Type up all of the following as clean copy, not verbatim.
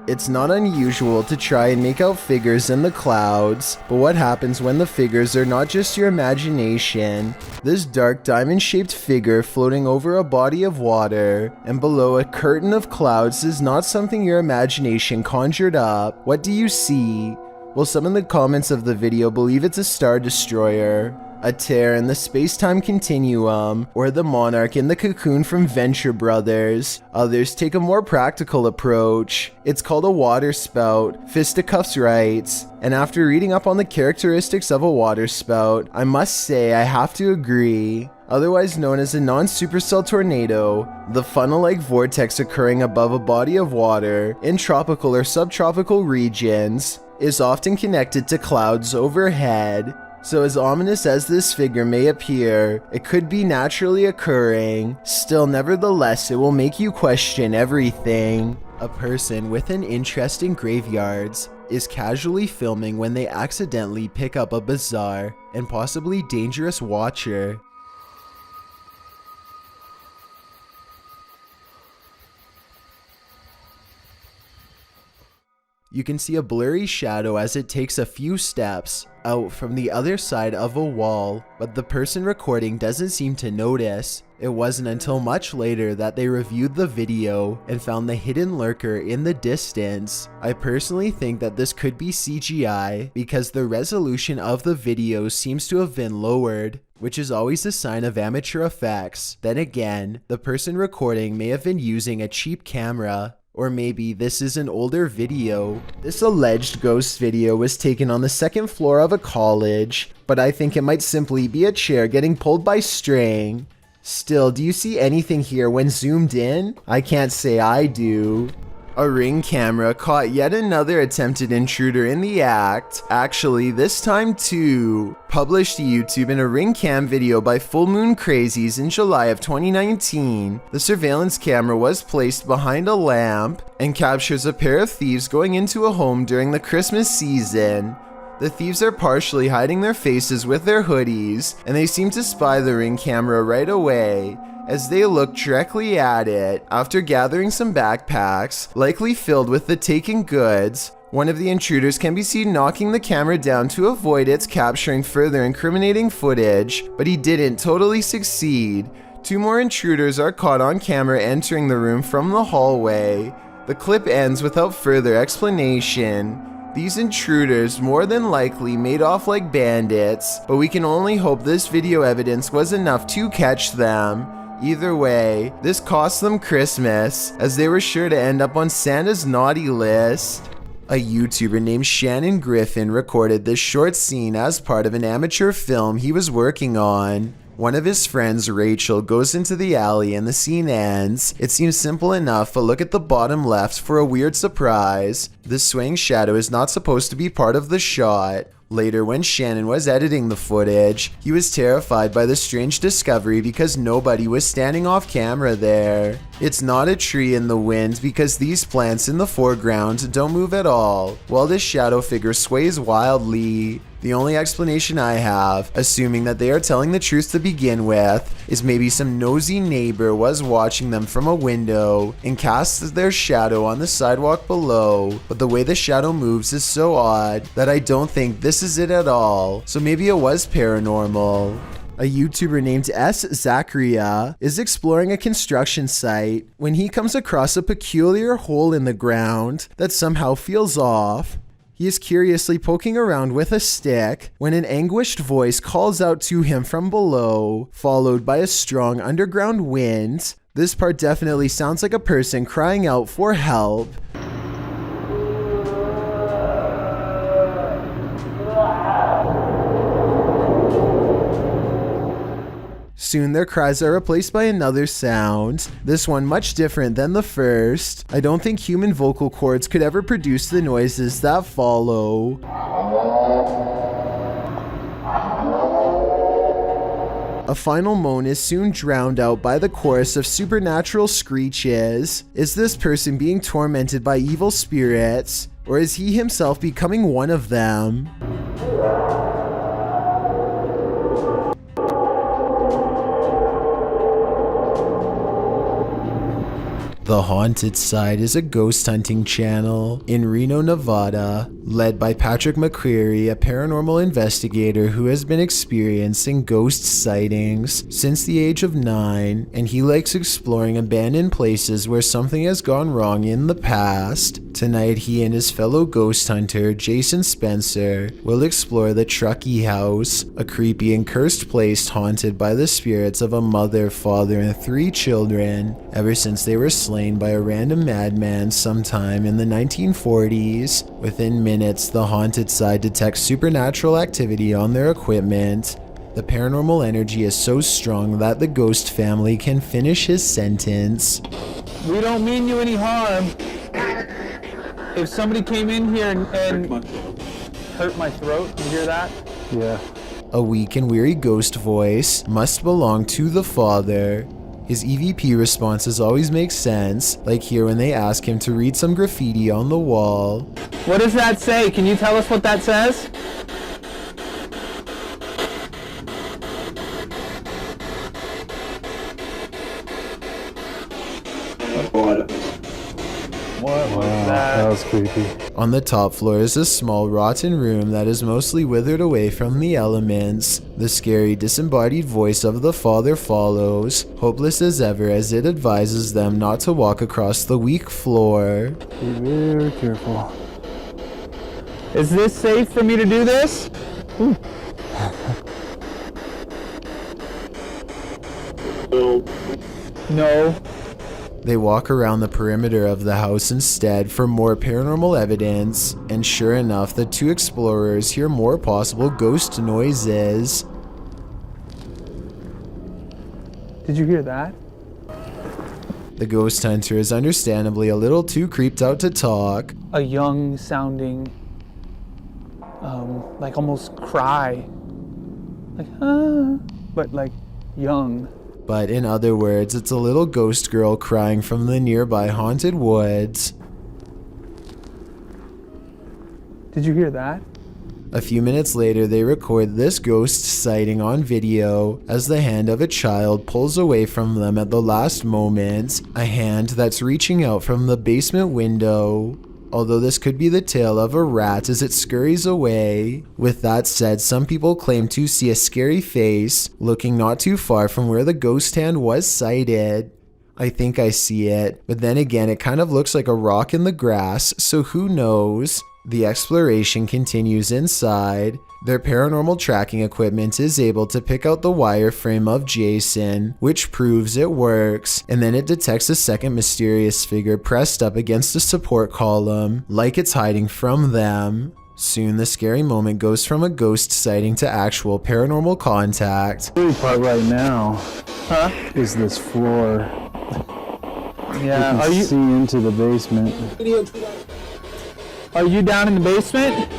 It's not unusual to try and make out figures in the clouds, but what happens when the figures are not just your imagination? This dark diamond-shaped figure floating over a body of water and below a curtain of clouds is not something your imagination conjured up. What do you see? Well, some in the comments of the video believe it's a star destroyer, a tear in the space-time continuum, or the monarch in the cocoon from Venture Brothers. Others take a more practical approach. It's called a water spout, Fisticuffs writes, and after reading up on the characteristics of a water spout, I must say I have to agree. Otherwise known as a non-supercell tornado, the funnel-like vortex occurring above a body of water in tropical or subtropical regions is often connected to clouds overhead. So as ominous as this figure may appear, it could be naturally occurring. Still, nevertheless, it will make you question everything. A person with an interest in graveyards is casually filming when they accidentally pick up a bizarre and possibly dangerous watcher. You can see a blurry shadow as it takes a few steps out from the other side of a wall, but the person recording doesn't seem to notice. It wasn't until much later that they reviewed the video and found the hidden lurker in the distance. I personally think that this could be CGI because the resolution of the video seems to have been lowered, which is always a sign of amateur effects. Then again, the person recording may have been using a cheap camera. Or maybe this is an older video. This alleged ghost video was taken on the second floor of a college, but I think it might simply be a chair getting pulled by string. Still, do you see anything here when zoomed in? I can't say I do. A Ring camera caught yet another attempted intruder in the act. Actually, this time too. Published to YouTube in a Ring cam video by Full Moon Crazies in July of 2019. The surveillance camera was placed behind a lamp and captures a pair of thieves going into a home during the Christmas season. The thieves are partially hiding their faces with their hoodies, and they seem to spy the Ring camera right away, as they look directly at it. After gathering some backpacks, likely filled with the taken goods, one of the intruders can be seen knocking the camera down to avoid its capturing further incriminating footage, but he didn't totally succeed. Two more intruders are caught on camera entering the room from the hallway. The clip ends without further explanation. These intruders more than likely made off like bandits, but we can only hope this video evidence was enough to catch them. Either way, this cost them Christmas, as they were sure to end up on Santa's naughty list. A YouTuber named Shannon Griffin recorded this short scene as part of an amateur film he was working on. One of his friends, Rachel, goes into the alley and the scene ends. It seems simple enough, but look at the bottom left for a weird surprise. The swaying shadow is not supposed to be part of the shot. Later, when Shannon was editing the footage, he was terrified by the strange discovery because nobody was standing off camera there. It's not a tree in the wind because these plants in the foreground don't move at all, while this shadow figure sways wildly. The only explanation I have, assuming that they are telling the truth to begin with, is maybe some nosy neighbor was watching them from a window and casts their shadow on the sidewalk below, but the way the shadow moves is so odd that I don't think this is it at all, so maybe it was paranormal. A YouTuber named S. Zachariah is exploring a construction site when he comes across a peculiar hole in the ground that somehow feels off. He is curiously poking around with a stick when an anguished voice calls out to him from below, followed by a strong underground wind. This part definitely sounds like a person crying out for help. Soon their cries are replaced by another sound, this one much different than the first. I don't think human vocal cords could ever produce the noises that follow. A final moan is soon drowned out by the chorus of supernatural screeches. Is this person being tormented by evil spirits, or is he himself becoming one of them? The Haunted Side is a ghost hunting channel in Reno, Nevada, led by Patrick McCreary, a paranormal investigator who has been experiencing ghost sightings since the age of 9, and he likes exploring abandoned places where something has gone wrong in the past. Tonight, he and his fellow ghost hunter, Jason Spencer, will explore the Truckee House, a creepy and cursed place haunted by the spirits of a mother, father, and 3 children ever since they were slain by a random madman sometime in the 1940s. Within minutes, the Haunted Side detects supernatural activity on their equipment. The paranormal energy is so strong that the ghost family can finish his sentence. We don't mean you any harm. If somebody came in here and hurt my throat, you hear that? Yeah. A weak and weary ghost voice must belong to the father. His EVP responses always make sense, like here when they ask him to read some graffiti on the wall. What does that say? Can you tell us what that says? What was that? That was creepy. On the top floor is a small rotten room that is mostly withered away from the elements. The scary disembodied voice of the father follows, hopeless as ever as it advises them not to walk across the weak floor. Be very careful. Is this safe for me to do this? No. They walk around the perimeter of the house instead for more paranormal evidence, and sure enough, the 2 explorers hear more possible ghost noises. Did you hear that? The ghost hunter is understandably a little too creeped out to talk. A young sounding, like almost cry. Like, but like young. But in other words, it's a little ghost girl crying from the nearby haunted woods. Did you hear that? A few minutes later, they record this ghost sighting on video as the hand of a child pulls away from them at the last moment, a hand that's reaching out from the basement window. Although this could be the tail of a rat as it scurries away. With that said, some people claim to see a scary face looking not too far from where the ghost hand was sighted. I think I see it, but then again it kind of looks like a rock in the grass, so who knows? The exploration continues inside. Their paranormal tracking equipment is able to pick out the wireframe of Jason, which proves it works, and then it detects a second mysterious figure pressed up against a support column, like it's hiding from them. Soon the scary moment goes from a ghost sighting to actual paranormal contact. The scary part right now is this floor. Yeah, You can see into the basement. Are you down in the basement?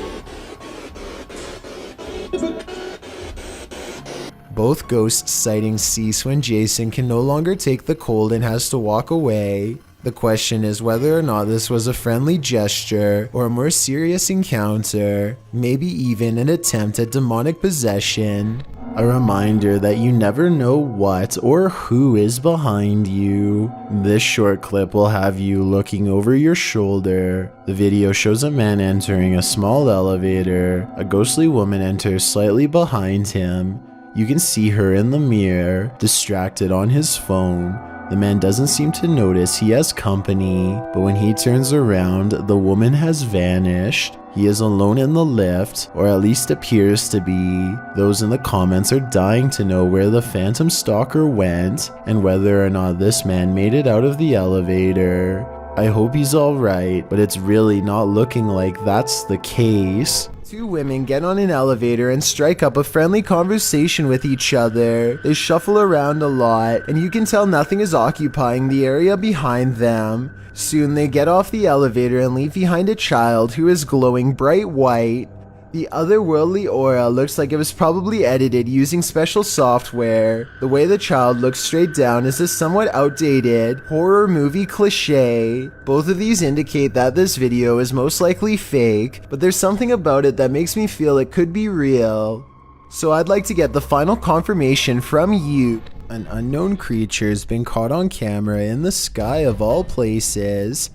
Both ghost sightings cease when Jason can no longer take the cold and has to walk away. The question is whether or not this was a friendly gesture or a more serious encounter, maybe even an attempt at demonic possession. A reminder that you never know what or who is behind you. This short clip will have you looking over your shoulder. The video shows a man entering a small elevator. A ghostly woman enters slightly behind him. You can see her in the mirror, distracted on his phone. The man doesn't seem to notice he has company, but when he turns around, the woman has vanished. He is alone in the lift, or at least appears to be. Those in the comments are dying to know where the phantom stalker went, and whether or not this man made it out of the elevator. I hope he's alright, but it's really not looking like that's the case. 2 women get on an elevator and strike up a friendly conversation with each other. They shuffle around a lot, and you can tell nothing is occupying the area behind them. Soon they get off the elevator and leave behind a child who is glowing bright white. The otherworldly aura looks like it was probably edited using special software. The way the child looks straight down is a somewhat outdated horror movie cliche. Both of these indicate that this video is most likely fake, but there's something about it that makes me feel it could be real. So I'd like to get the final confirmation from you. An unknown creature's been caught on camera in the sky of all places.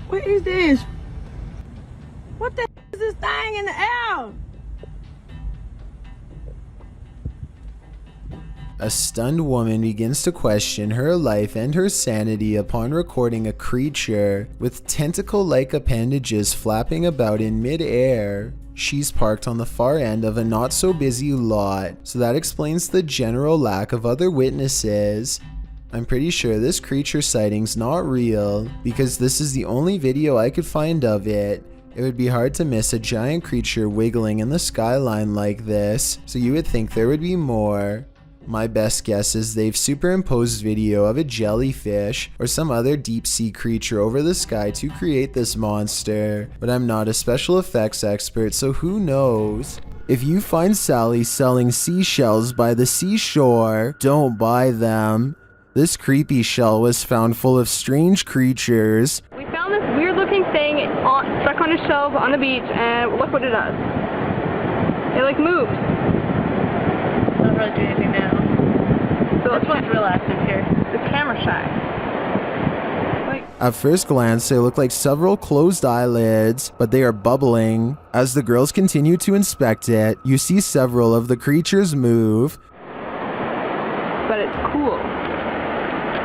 What is this? What the is this thing in the air? A stunned woman begins to question her life and her sanity upon recording a creature with tentacle-like appendages flapping about in mid-air. She's parked on the far end of a not-so-busy lot, so that explains the general lack of other witnesses. I'm pretty sure this creature sighting's not real, because this is the only video I could find of it. It would be hard to miss a giant creature wiggling in the skyline like this, so you would think there would be more. My best guess is they've superimposed video of a jellyfish or some other deep sea creature over the sky to create this monster, but I'm not a special effects expert, so who knows? If you find Sally selling seashells by the seashore, don't buy them. This creepy shell was found full of strange creatures. We found this weird looking thing stuck on a shelf on the beach, and look what it does. It like moves. Not really doing anything now. So This one's real active here. the camera shy. At first glance, they look like several closed eyelids, but they are bubbling. As the girls continue to inspect it, you see several of the creatures move. But it's cool.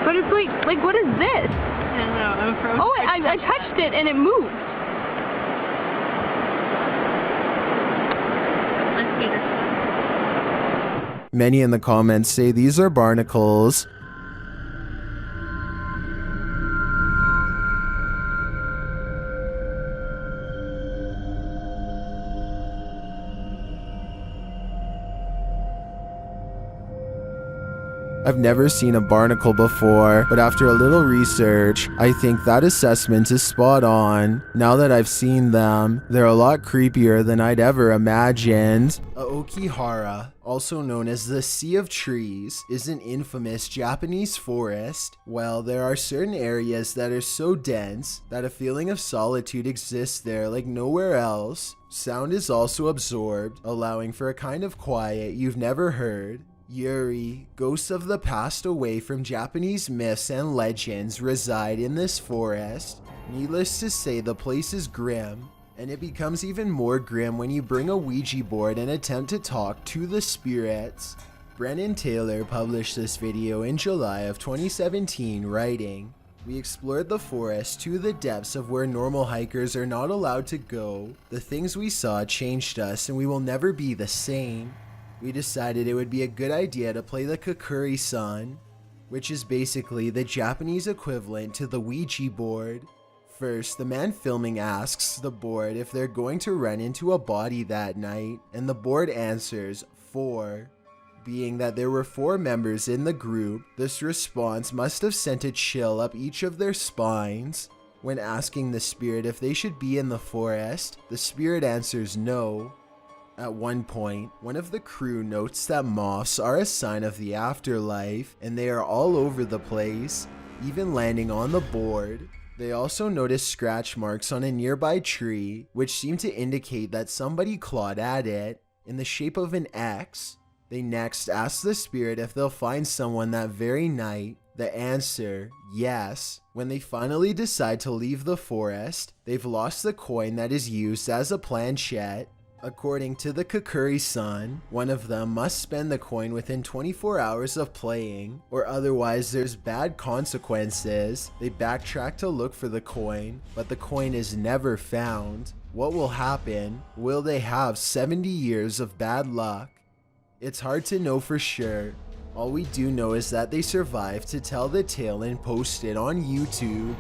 But it's like what is this? I don't know, I'm frozen. Oh, I touched it and it moved. Let's see this. Many in the comments say these are barnacles. I've never seen a barnacle before, but after a little research, I think that assessment is spot on. Now that I've seen them, they're a lot creepier than I'd ever imagined. Aokihara, also known as the Sea of Trees, is an infamous Japanese forest. Well, there are certain areas that are so dense that a feeling of solitude exists there like nowhere else. Sound is also absorbed, allowing for a kind of quiet you've never heard. Yuri, ghosts of the past away from Japanese myths and legends, reside in this forest. Needless to say, the place is grim, and it becomes even more grim when you bring a Ouija board and attempt to talk to the spirits. Brennan Taylor published this video in July of 2017, writing, "We explored the forest to the depths of where normal hikers are not allowed to go. The things we saw changed us, and we will never be the same. We decided it would be a good idea to play the Kukuri-san, which is basically the Japanese equivalent to the Ouija board. First, the man filming asks the board if they're going to run into a body that night, and the board answers 4. Being that there were 4 members in the group, this response must have sent a chill up each of their spines. When asking the spirit if they should be in the forest, the spirit answers no. At one point, one of the crew notes that moths are a sign of the afterlife, and they are all over the place, even landing on the board. They also notice scratch marks on a nearby tree, which seem to indicate that somebody clawed at it, in the shape of an X. They next ask the spirit if they'll find someone that very night. The answer, yes. When they finally decide to leave the forest, they've lost the coin that is used as a planchette. According to the Kukuri-san, one of them must spend the coin within 24 hours of playing, or otherwise there's bad consequences. They backtrack to look for the coin, but the coin is never found. What will happen? Will they have 70 years of bad luck? It's hard to know for sure. All we do know is that they survived to tell the tale and post it on YouTube.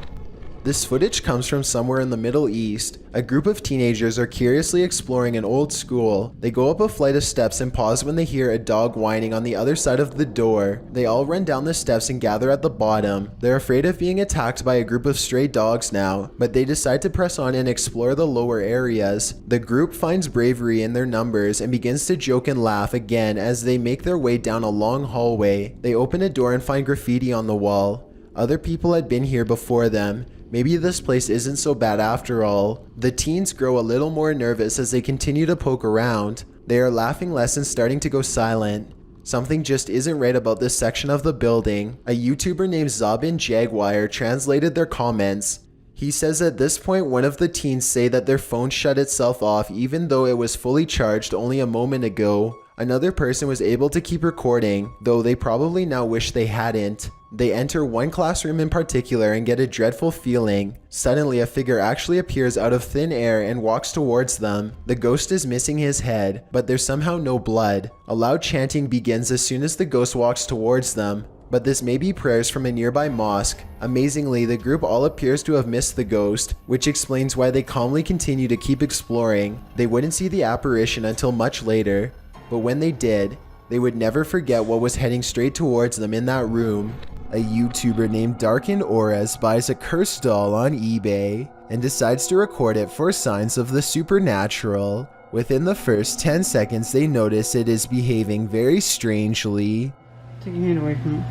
This footage comes from somewhere in the Middle East. A group of teenagers are curiously exploring an old school. They go up a flight of steps and pause when they hear a dog whining on the other side of the door. They all run down the steps and gather at the bottom. They're afraid of being attacked by a group of stray dogs now, but they decide to press on and explore the lower areas. The group finds bravery in their numbers and begins to joke and laugh again as they make their way down a long hallway. They open a door and find graffiti on the wall. Other people had been here before them. Maybe this place isn't so bad after all. The teens grow a little more nervous as they continue to poke around. They are laughing less and starting to go silent. Something just isn't right about this section of the building. A YouTuber named Zabin Jaguar translated their comments. He says at this point one of the teens say that their phone shut itself off even though it was fully charged only a moment ago. Another person was able to keep recording, though they probably now wish they hadn't. They enter one classroom in particular and get a dreadful feeling. Suddenly a figure actually appears out of thin air and walks towards them. The ghost is missing his head, but there's somehow no blood. A loud chanting begins as soon as the ghost walks towards them, but this may be prayers from a nearby mosque. Amazingly, the group all appears to have missed the ghost, which explains why they calmly continue to keep exploring. They wouldn't see the apparition until much later, but when they did, they would never forget what was heading straight towards them in that room. A YouTuber named Darkened Auras buys a cursed doll on eBay and decides to record it for signs of the supernatural. Within the first 10 seconds, they notice it is behaving very strangely. Take your hand away from me.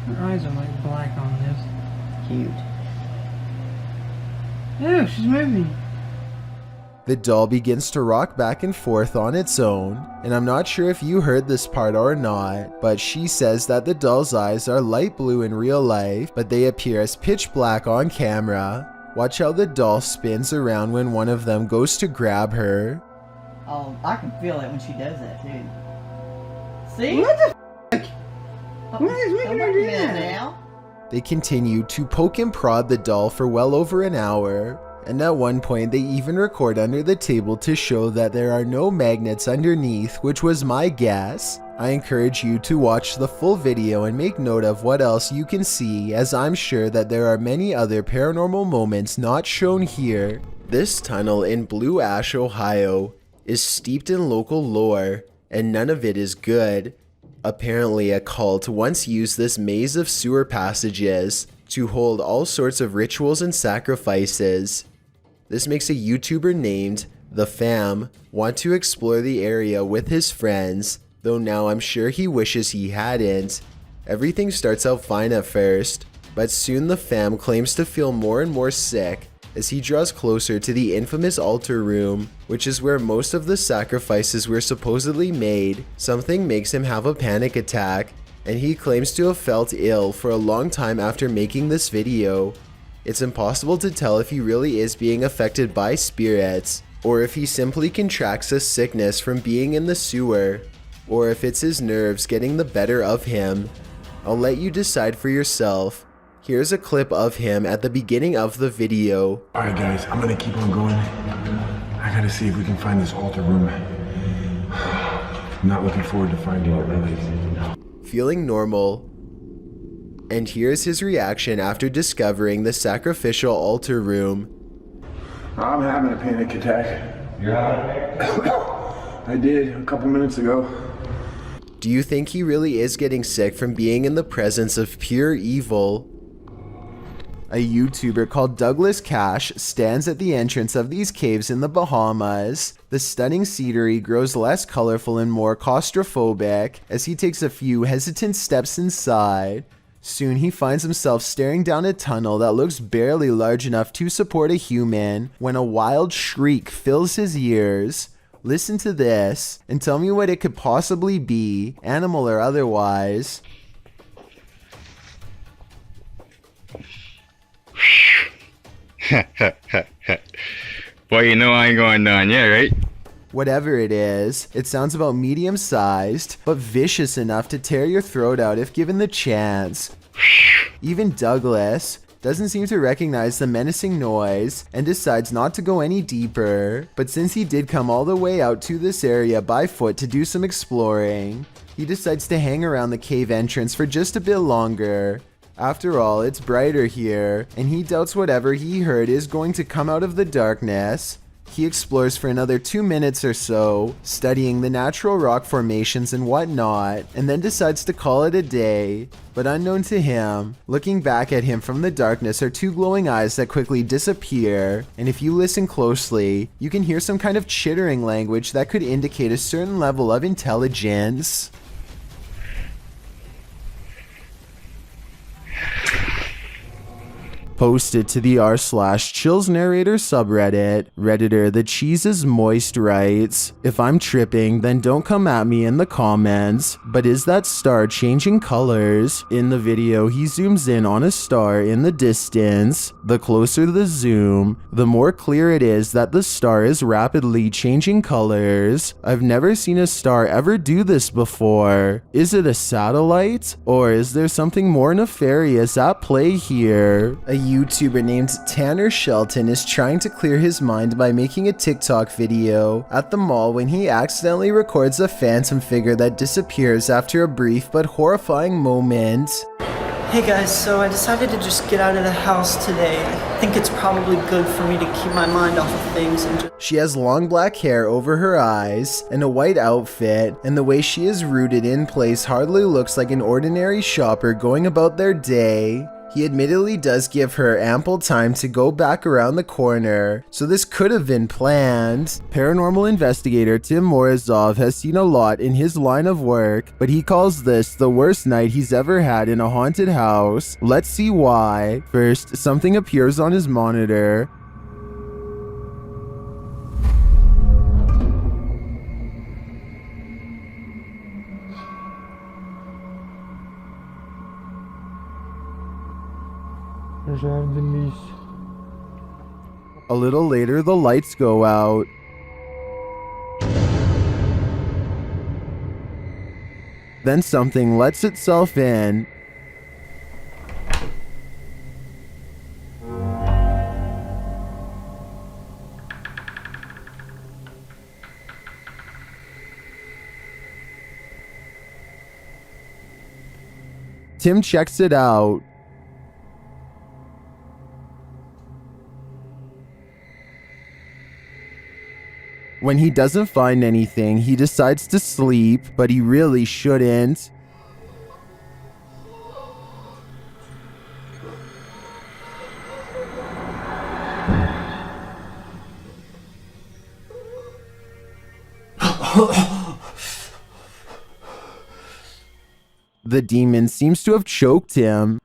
Her eyes are like black on this. Cute. Ew, she's moving. The doll begins to rock back and forth on its own, and I'm not sure if you heard this part or not, but she says that the doll's eyes are light blue in real life, but they appear as pitch black on camera. Watch how the doll spins around when one of them goes to grab her. Oh, I can feel it when she does that too. See? What the f***? Oh, What is making her do that? Now? They continue to poke and prod the doll for well over an hour, and at one point they even record under the table to show that there are no magnets underneath, which was my guess. I encourage you to watch the full video and make note of what else you can see, as I'm sure that there are many other paranormal moments not shown here. This tunnel in Blue Ash, Ohio is steeped in local lore, and none of it is good. Apparently a cult once used this maze of sewer passages to hold all sorts of rituals and sacrifices. This makes a YouTuber named The Fam want to explore the area with his friends, though now I'm sure he wishes he hadn't. Everything starts out fine at first, but soon the Fam claims to feel more and more sick as he draws closer to the infamous altar room, which is where most of the sacrifices were supposedly made. Something makes him have a panic attack, and he claims to have felt ill for a long time after making this video. It's impossible to tell if he really is being affected by spirits, or if he simply contracts a sickness from being in the sewer, or if it's his nerves getting the better of him. I'll let you decide for yourself. Here's a clip of him at the beginning of the video. Alright guys, I'm gonna keep on going. I gotta see if we can find this altar room. I'm not looking forward to finding it really. Feeling normal. And here's his reaction after discovering the sacrificial altar room. I'm having a panic attack. You're having I did a couple minutes ago. Do you think he really is getting sick from being in the presence of pure evil? A YouTuber called Douglas Cash stands at the entrance of these caves in the Bahamas. The stunning scenery grows less colorful and more claustrophobic as he takes a few hesitant steps inside. Soon he finds himself staring down a tunnel that looks barely large enough to support a human when a wild shriek fills his ears. Listen to this and tell me what it could possibly be, animal or otherwise. Boy, you know I ain't going down yet, right? Whatever it is, it sounds about medium-sized, but vicious enough to tear your throat out if given the chance. Even Douglas doesn't seem to recognize the menacing noise and decides not to go any deeper. But since he did come all the way out to this area by foot to do some exploring, he decides to hang around the cave entrance for just a bit longer. After all, it's brighter here, and he doubts whatever he heard is going to come out of the darkness. He explores for another 2 minutes or so, studying the natural rock formations and whatnot, and then decides to call it a day. But unknown to him, looking back at him from the darkness are two glowing eyes that quickly disappear, and if you listen closely, you can hear some kind of chittering language that could indicate a certain level of intelligence. Posted to the r/chills narrator subreddit, Redditor The Cheese is Moist writes, "If I'm tripping, then don't come at me in the comments, but is that star changing colors?" In the video, he zooms in on a star in the distance. The closer the zoom, the more clear it is that the star is rapidly changing colors. I've never seen a star ever do this before. Is it a satellite? Or is there something more nefarious at play here? A YouTuber named Tanner Shelton is trying to clear his mind by making a TikTok video at the mall when he accidentally records a phantom figure that disappears after a brief but horrifying moment. Hey guys, so I decided to just get out of the house today. I think it's probably good for me to keep my mind off of things and just... She has long black hair over her eyes and a white outfit, and the way she is rooted in place hardly looks like an ordinary shopper going about their day. He admittedly does give her ample time to go back around the corner, so this could have been planned. Paranormal investigator Tim Morozov has seen a lot in his line of work, but he calls this the worst night he's ever had in a haunted house. Let's see why. First, something appears on his monitor. A little later, the lights go out. Then something lets itself in. Tim checks it out. When he doesn't find anything, he decides to sleep, but he really shouldn't. The demon seems to have choked him.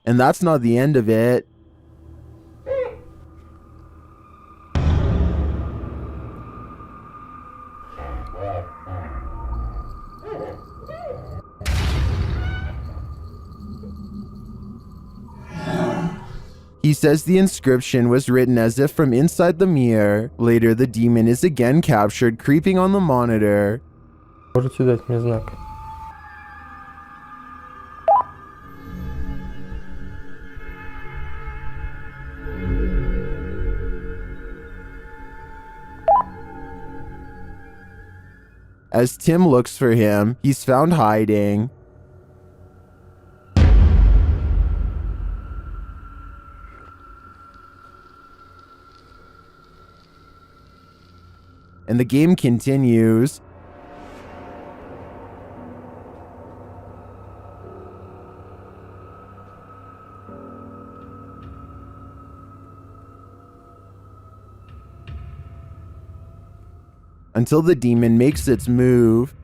And that's not the end of it. He says the inscription was written as if from inside the mirror. Later, the demon is again captured creeping on the monitor. As Tim looks for him, he's found hiding. And the game continues. Until the demon makes its move.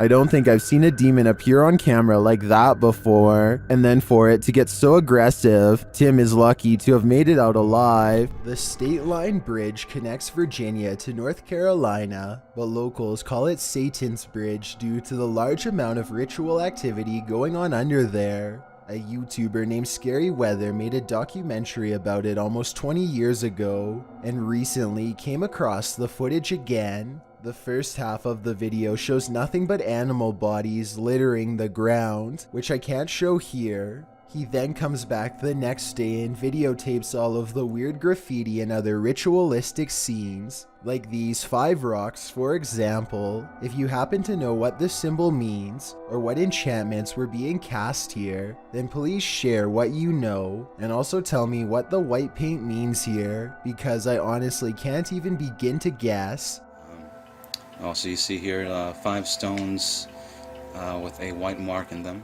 I don't think I've seen a demon appear on camera like that before. And then for it to get so aggressive, Tim is lucky to have made it out alive. The State Line Bridge connects Virginia to North Carolina, but locals call it Satan's Bridge due to the large amount of ritual activity going on under there. A YouTuber named Scary Weather made a documentary about it almost 20 years ago, and recently came across the footage again. The first half of the video shows nothing but animal bodies littering the ground, which I can't show here. He then comes back the next day and videotapes all of the weird graffiti and other ritualistic scenes, like these 5 rocks for example. If you happen to know what this symbol means, or what enchantments were being cast here, then please share what you know, and also tell me what the white paint means here, because I honestly can't even begin to guess. Also, you see here 5 stones with a white mark in them.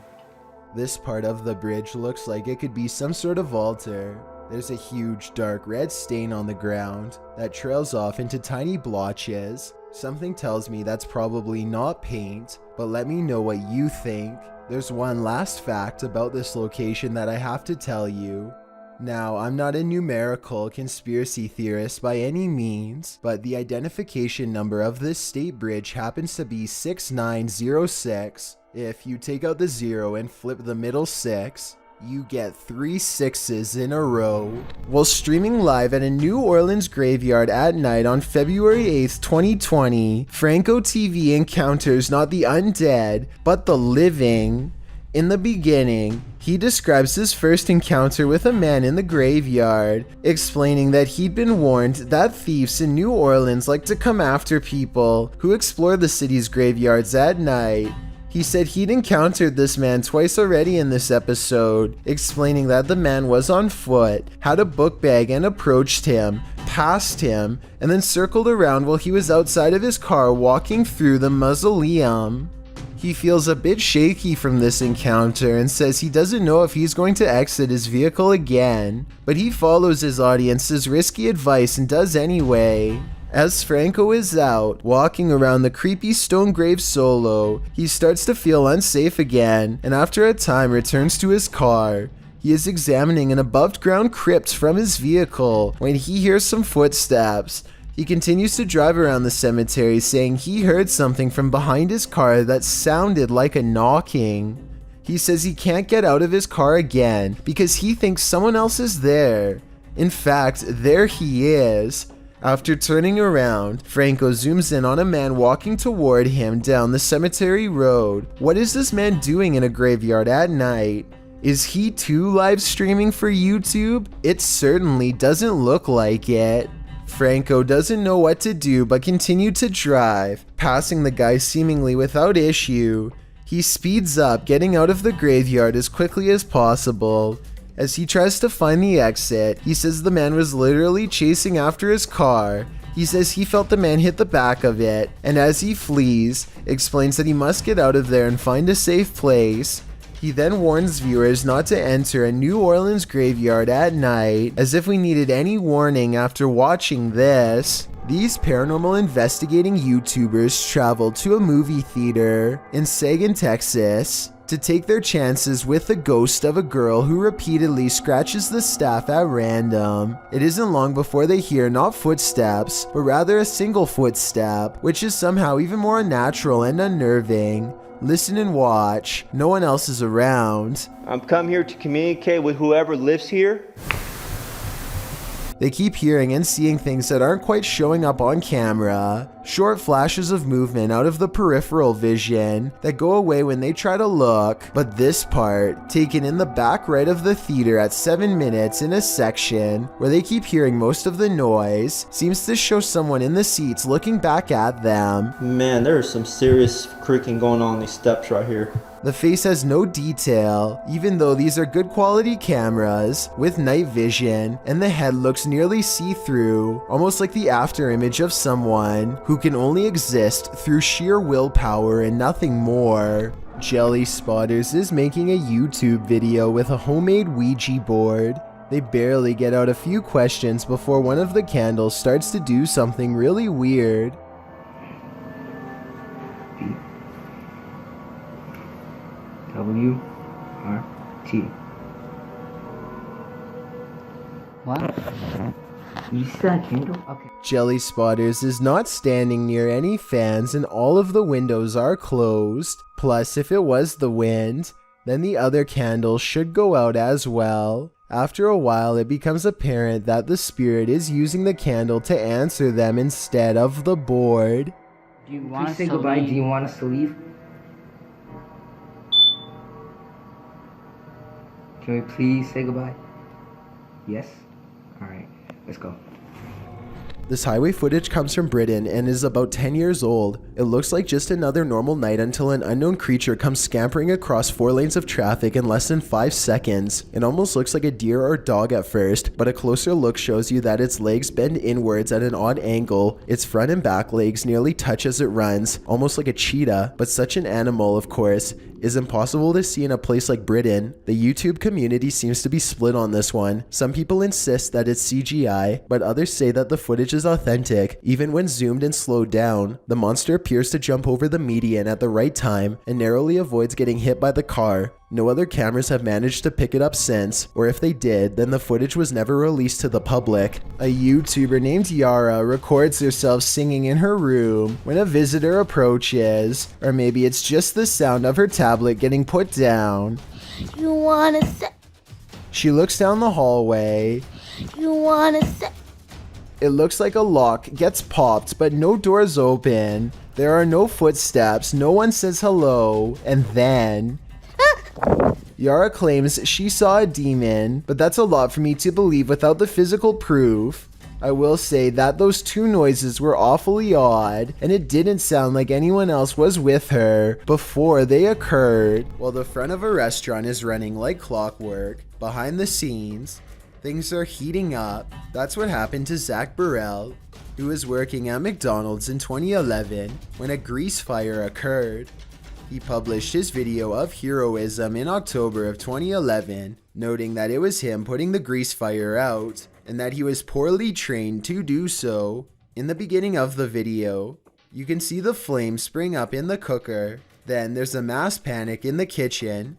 This part of the bridge looks like it could be some sort of altar. There's a huge dark red stain on the ground that trails off into tiny blotches. Something tells me that's probably not paint, but let me know what you think. There's one last fact about this location that I have to tell you. Now, I'm not a numerical conspiracy theorist by any means, but the identification number of this state bridge happens to be 6906. If you take out the 0 and flip the middle 6, you get 3 6s in a row. While streaming live at a New Orleans graveyard at night on February 8th, 2020, Franco TV encounters not the undead, but the living. In the beginning, he describes his first encounter with a man in the graveyard, explaining that he'd been warned that thieves in New Orleans like to come after people who explore the city's graveyards at night. He said he'd encountered this man twice already in this episode, explaining that the man was on foot, had a book bag and approached him, passed him, and then circled around while he was outside of his car walking through the mausoleum. He feels a bit shaky from this encounter and says he doesn't know if he's going to exit his vehicle again, but he follows his audience's risky advice and does anyway. As Franco is out, walking around the creepy stone grave solo, he starts to feel unsafe again, and after a time returns to his car. He is examining an above-ground crypt from his vehicle when he hears some footsteps. He continues to drive around the cemetery, saying he heard something from behind his car that sounded like a knocking. He says he can't get out of his car again because he thinks someone else is there. In fact, there he is. After turning around, Franco zooms in on a man walking toward him down the cemetery road. What is this man doing in a graveyard at night? Is he too live streaming for YouTube? It certainly doesn't look like it. Franco doesn't know what to do but continued to drive, passing the guy seemingly without issue. He speeds up, getting out of the graveyard as quickly as possible. As he tries to find the exit, he says the man was literally chasing after his car. He says he felt the man hit the back of it, and as he flees, explains that he must get out of there and find a safe place. He then warns viewers not to enter a New Orleans graveyard at night, as if we needed any warning after watching this. These paranormal investigating YouTubers traveled to a movie theater in Sagan, Texas, to take their chances with the ghost of a girl who repeatedly scratches the staff at random. It isn't long before they hear not footsteps, but rather a single footstep, which is somehow even more unnatural and unnerving. Listen and watch. No one else is around. I'm come here to communicate with whoever lives here. They keep hearing and seeing things that aren't quite showing up on camera. Short flashes of movement out of the peripheral vision that go away when they try to look. But this part, taken in the back right of the theater at 7 minutes in a section where they keep hearing most of the noise, seems to show someone in the seats looking back at them. Man, there's some serious creaking going on these steps right here. The face has no detail, even though these are good quality cameras with night vision, and the head looks nearly see-through, almost like the after image of someone who can only exist through sheer willpower and nothing more. Jelly Spotters is making a YouTube video with a homemade Ouija board. They barely get out a few questions before one of the candles starts to do something really weird. W-R-T. What? You see that candle? Okay. Jelly Spotters is not standing near any fans and all of the windows are closed. Plus, if it was the wind, then the other candles should go out as well. After a while, it becomes apparent that the spirit is using the candle to answer them instead of the board. Do you want us to say goodbye? Do you want us to leave? Can we please say goodbye? Yes? Alright, let's go. This highway footage comes from Britain and is about 10 years old. It looks like just another normal night until an unknown creature comes scampering across 4 lanes of traffic in less than 5 seconds. It almost looks like a deer or dog at first, but a closer look shows you that its legs bend inwards at an odd angle. Its front and back legs nearly touch as it runs, almost like a cheetah, but such an animal, of course. is impossible to see in a place like Britain. The YouTube community seems to be split on this one. Some people insist that it's CGI, but others say that the footage is authentic. Even when zoomed and slowed down, the monster appears to jump over the median at the right time and narrowly avoids getting hit by the car. No other cameras have managed to pick it up since, or if they did, then the footage was never released to the public. A YouTuber named Yara records herself singing in her room when a visitor approaches, or maybe it's just the sound of her tablet getting put down. You wanna say? She looks down the hallway. You wanna say? It looks like a lock gets popped, but no doors open. There are no footsteps, no one says hello, and then... Yara claims she saw a demon, but that's a lot for me to believe without the physical proof. I will say that those two noises were awfully odd, and it didn't sound like anyone else was with her before they occurred. While the front of a restaurant is running like clockwork, behind the scenes, things are heating up. That's what happened to Zach Burrell, who was working at McDonald's in 2011 when a grease fire occurred. He published his video of heroism in October of 2011, noting that it was him putting the grease fire out, and that he was poorly trained to do so. In the beginning of the video, you can see the flames spring up in the cooker. Then there's a mass panic in the kitchen,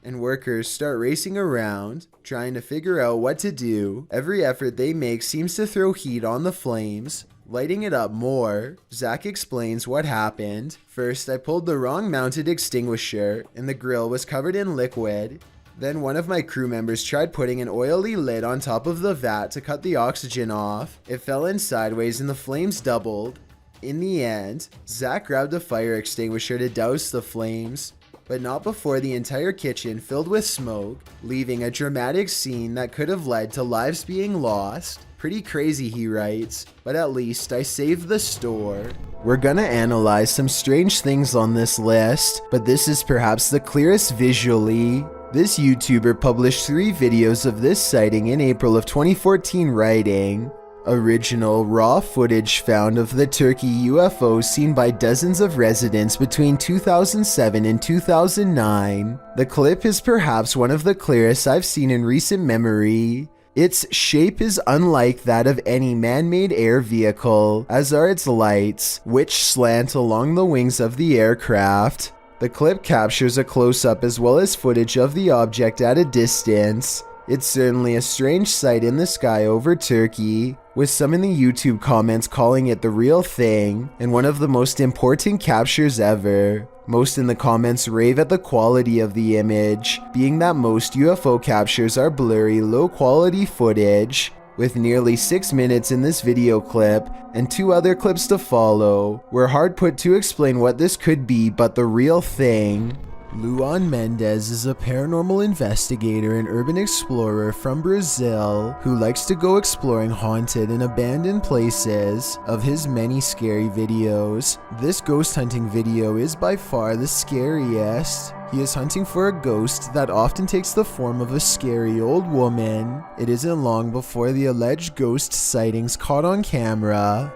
and workers start racing around, trying to figure out what to do. Every effort they make seems to throw heat on the flames, lighting it up more. Zach explains what happened. First, I pulled the wrong mounted extinguisher, and the grill was covered in liquid. Then one of my crew members tried putting an oily lid on top of the vat to cut the oxygen off. It fell in sideways and the flames doubled. In the end, Zach grabbed a fire extinguisher to douse the flames, but not before the entire kitchen filled with smoke, leaving a dramatic scene that could have led to lives being lost. Pretty crazy, he writes, but at least I saved the store. We're gonna analyze some strange things on this list, but this is perhaps the clearest visually. This YouTuber published 3 videos of this sighting in April of 2014, writing, "Original raw footage found of the Turkey UFO seen by dozens of residents between 2007 and 2009. The clip is perhaps one of the clearest I've seen in recent memory. Its shape is unlike that of any man-made air vehicle, as are its lights, which slant along the wings of the aircraft. The clip captures a close-up as well as footage of the object at a distance. It's certainly a strange sight in the sky over Turkey, with some in the YouTube comments calling it the real thing, and one of the most important captures ever. Most in the comments rave at the quality of the image, being that most UFO captures are blurry, low-quality footage. With nearly 6 minutes in this video clip, and 2 other clips to follow, we're hard put to explain what this could be but the real thing. Luan Mendez is a paranormal investigator and urban explorer from Brazil who likes to go exploring haunted and abandoned places. Of his many scary videos, this ghost hunting video is by far the scariest. He is hunting for a ghost that often takes the form of a scary old woman. It isn't long before the alleged ghost sightings caught on camera.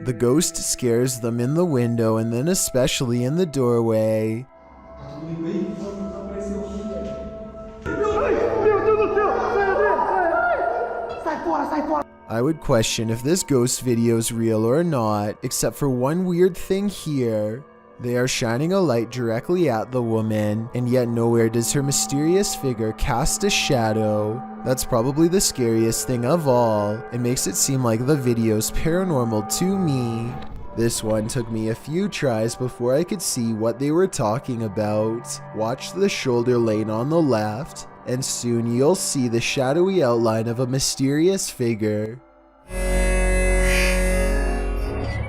The ghost scares them in the window and then especially in the doorway. I would question if this ghost video is real or not, except for one weird thing here. They are shining a light directly at the woman, and yet nowhere does her mysterious figure cast a shadow. That's probably the scariest thing of all. It makes it seem like the video's paranormal to me. This one took me a few tries before I could see what they were talking about. Watch the shoulder lane on the left, and soon you'll see the shadowy outline of a mysterious figure.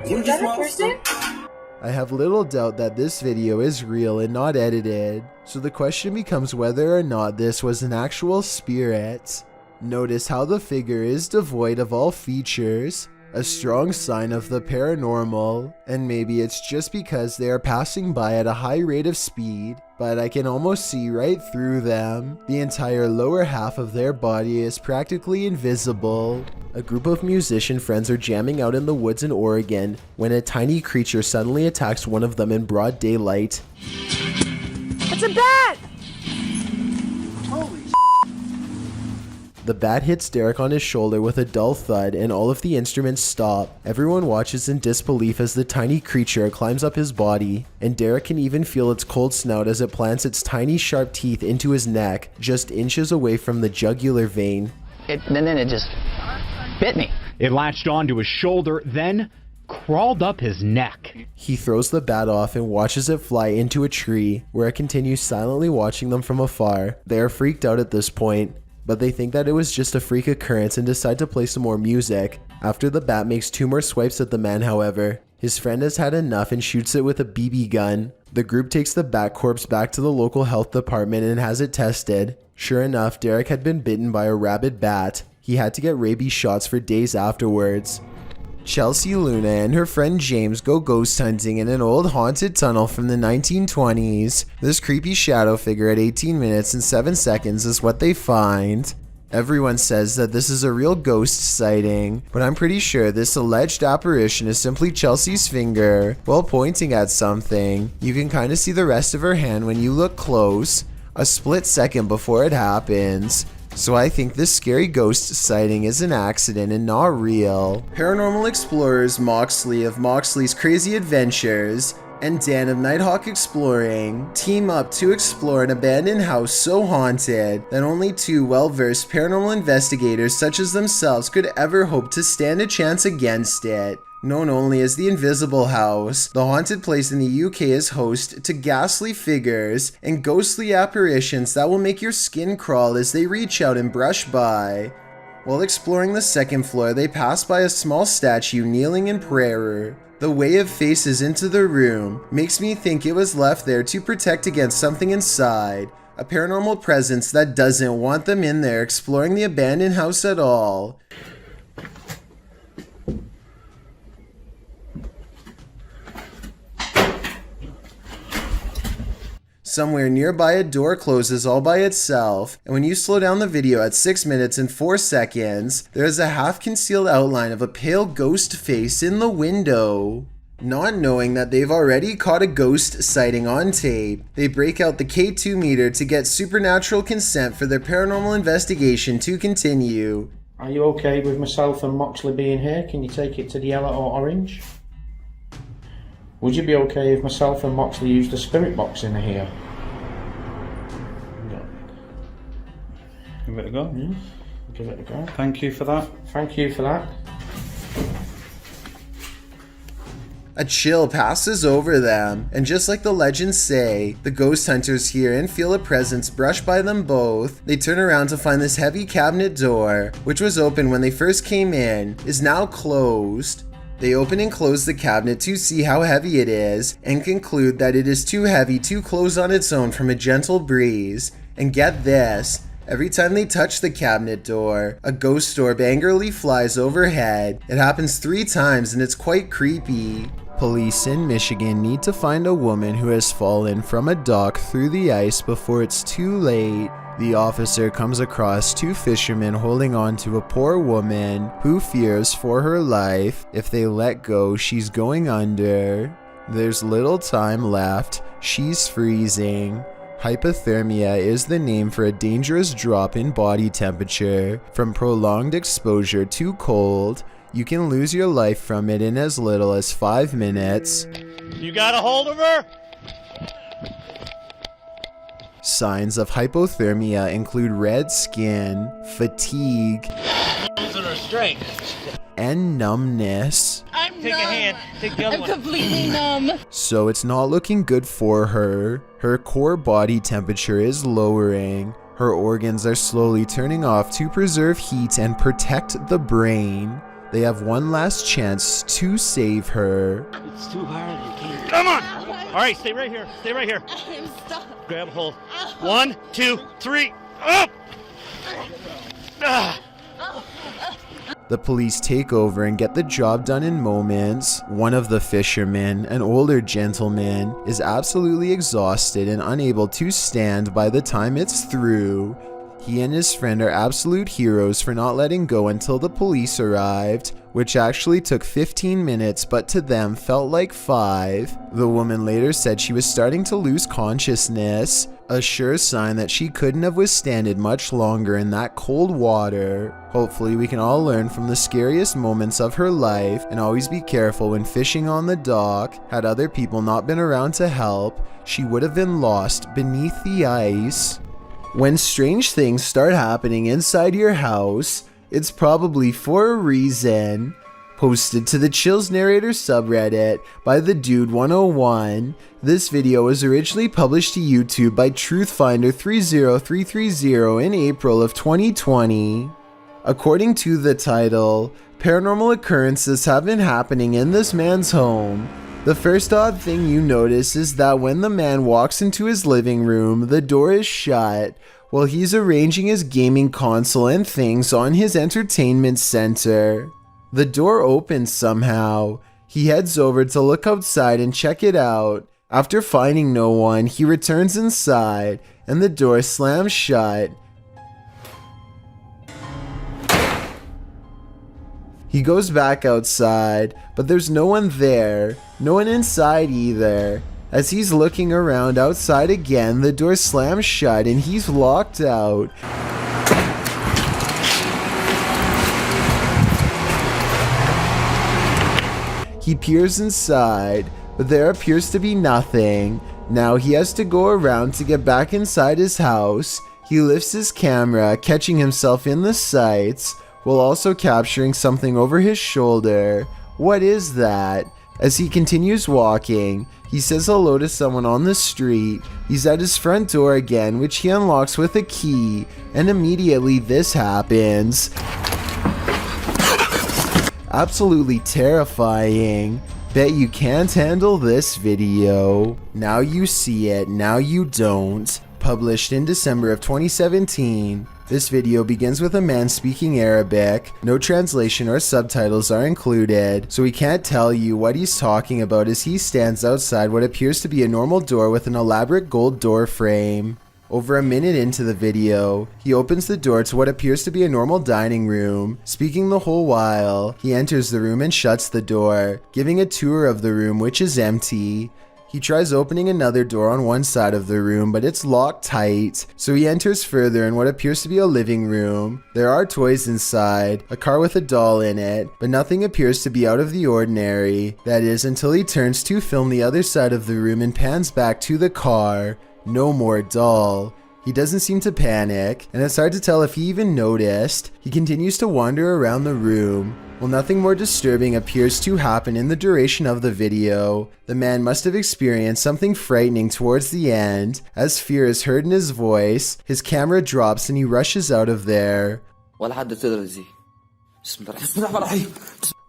Is that a person? I have little doubt that this video is real and not edited, so the question becomes whether or not this was an actual spirit. Notice how the figure is devoid of all features. a strong sign of the paranormal. And maybe it's just because they are passing by at a high rate of speed, but I can almost see right through them. The entire lower half of their body is practically invisible. A group of musician friends are jamming out in the woods in Oregon when a tiny creature suddenly attacks one of them in broad daylight. It's a bat! Holy The bat hits Derek on his shoulder with a dull thud and all of the instruments stop. Everyone watches in disbelief as the tiny creature climbs up his body, and Derek can even feel its cold snout as it plants its tiny sharp teeth into his neck, just inches away from the jugular vein. Then it just bit me. It latched onto his shoulder, then crawled up his neck. He throws the bat off and watches it fly into a tree, where it continues silently watching them from afar. They are freaked out at this point, but they think that it was just a freak occurrence and decide to play some more music. After the bat makes 2 more swipes at the man, however, his friend has had enough and shoots it with a BB gun. The group takes the bat corpse back to the local health department and has it tested. Sure enough, Derek had been bitten by a rabid bat. He had to get rabies shots for days afterwards. Chelsea Luna and her friend James go ghost hunting in an old haunted tunnel from the 1920s. This creepy shadow figure at 18 minutes and 7 seconds is what they find. Everyone says that this is a real ghost sighting, but I'm pretty sure this alleged apparition is simply Chelsea's finger while pointing at something. You can kind of see the rest of her hand when you look close, a split second before it happens. So I think this scary ghost sighting is an accident and not real. Paranormal explorers Moxley of Moxley's Crazy Adventures and Dan of Nighthawk Exploring team up to explore an abandoned house so haunted that only 2 well-versed paranormal investigators such as themselves could ever hope to stand a chance against it. Known only as the Invisible House, the haunted place in the UK is host to ghastly figures and ghostly apparitions that will make your skin crawl as they reach out and brush by. While exploring the 2nd floor, they pass by a small statue kneeling in prayer. The way it faces into the room makes me think it was left there to protect against something inside, a paranormal presence that doesn't want them in there exploring the abandoned house at all. Somewhere nearby, a door closes all by itself, and when you slow down the video at 6 minutes and 4 seconds, there is a half-concealed outline of a pale ghost face in the window. Not knowing that they've already caught a ghost sighting on tape, they break out the K2 meter to get supernatural consent for their paranormal investigation to continue. Are you okay with myself and Moxley being here? Can you take it to the yellow or orange? Would you be okay if myself and Moxley used the spirit box in here? Give it a go. Give it a go. Thank you for that. Thank you for that. A chill passes over them, and just like the legends say, the ghost hunters hear and feel a presence brush by them both. They turn around to find this heavy cabinet door, which was open when they first came in, is now closed. They open and close the cabinet to see how heavy it is, and conclude that it is too heavy to close on its own from a gentle breeze. And get this, every time they touch the cabinet door, a ghost orb angrily flies overhead. It happens 3 times and it's quite creepy. Police in Michigan need to find a woman who has fallen from a dock through the ice before it's too late. The officer comes across 2 fishermen holding on to a poor woman who fears for her life. If they let go, she's going under. There's little time left. She's freezing. Hypothermia is the name for a dangerous drop in body temperature. From prolonged exposure to cold, you can lose your life from it in as little as 5 minutes. You got a hold of her? Signs of hypothermia include red skin, fatigue, Losing her strength. and numbness. Take a hand. Take the other one. Completely numb. So it's not looking good for her. Her core body temperature is lowering. Her organs are slowly turning off to preserve heat and protect the brain. They have one last chance to save her. It's too hard. You can't. Come on. All right, stay right here. Stay right here. I'm stuck. Grab a hold. 1, 2, 3. Up. Ah. The police take over and get the job done in moments. One of the fishermen, an older gentleman, is absolutely exhausted and unable to stand by the time it's through. He and his friend are absolute heroes for not letting go until the police arrived, which actually took 15 minutes but to them felt like 5. The woman later said she was starting to lose consciousness, a sure sign that she couldn't have withstanded much longer in that cold water. Hopefully we can all learn from the scariest moments of her life and always be careful when fishing on the dock. Had other people not been around to help, she would have been lost beneath the ice. When strange things start happening inside your house, it's probably for a reason. Posted to the Chills Narrator subreddit by the Dude 101, this video was originally published to YouTube by Truthfinder 30330 in April of 2020. According to the title, paranormal occurrences have been happening in this man's home. The first odd thing you notice is that when the man walks into his living room, the door is shut while he's arranging his gaming console and things on his entertainment center. The door opens somehow. He heads over to look outside and check it out. After finding no one, he returns inside and the door slams shut. He goes back outside, but there's no one there, no one inside either. As he's looking around outside again, the door slams shut and he's locked out. He peers inside, but there appears to be nothing. Now he has to go around to get back inside his house. He lifts his camera, catching himself in the sights, while also capturing something over his shoulder. What is that? As he continues walking, he says hello to someone on the street. He's at his front door again, which he unlocks with a key, and immediately this happens. Absolutely terrifying. Bet you can't handle this video. Now you see it, now you don't. Published in December of 2017. This video begins with a man speaking Arabic. No translation or subtitles are included, so we can't tell you what he's talking about as he stands outside what appears to be a normal door with an elaborate gold door frame. Over a minute into the video, he opens the door to what appears to be a normal dining room. Speaking the whole while, he enters the room and shuts the door, giving a tour of the room, which is empty. He tries opening another door on one side of the room, but it's locked tight, so he enters further in what appears to be a living room. There are toys inside, a car with a doll in it, but nothing appears to be out of the ordinary. That is, until he turns to film the other side of the room and pans back to the car. No more doll. He doesn't seem to panic, and it's hard to tell if he even noticed. He continues to wander around the room. While nothing more disturbing appears to happen in the duration of the video, the man must have experienced something frightening towards the end. As fear is heard in his voice, his camera drops and he rushes out of there.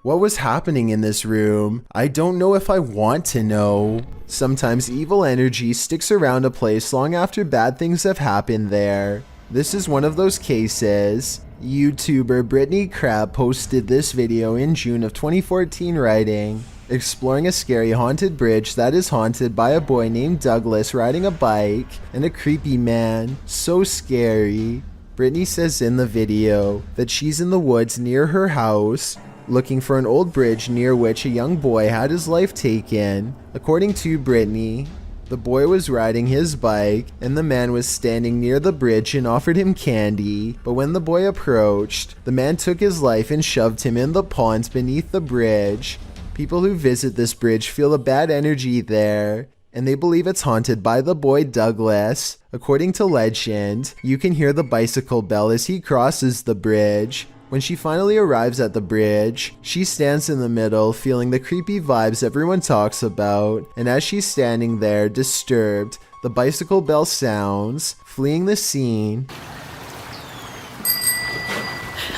What was happening in this room? I don't know if I want to know. Sometimes evil energy sticks around a place long after bad things have happened there. This is one of those cases. YouTuber Brittany Crab posted this video in June of 2014 writing, exploring a scary haunted bridge that is haunted by a boy named Douglas riding a bike and a creepy man. So scary. Brittany says in the video that she's in the woods near her house, looking for an old bridge near which a young boy had his life taken. According to Brittany, the boy was riding his bike and the man was standing near the bridge and offered him candy, but when the boy approached, the man took his life and shoved him in the pond beneath the bridge. People who visit this bridge feel a bad energy there, and they believe it's haunted by the boy Douglas. According to legend, you can hear the bicycle bell as he crosses the bridge. When she finally arrives at the bridge, she stands in the middle, feeling the creepy vibes everyone talks about, and as she's standing there, disturbed, the bicycle bell sounds. Fleeing the scene,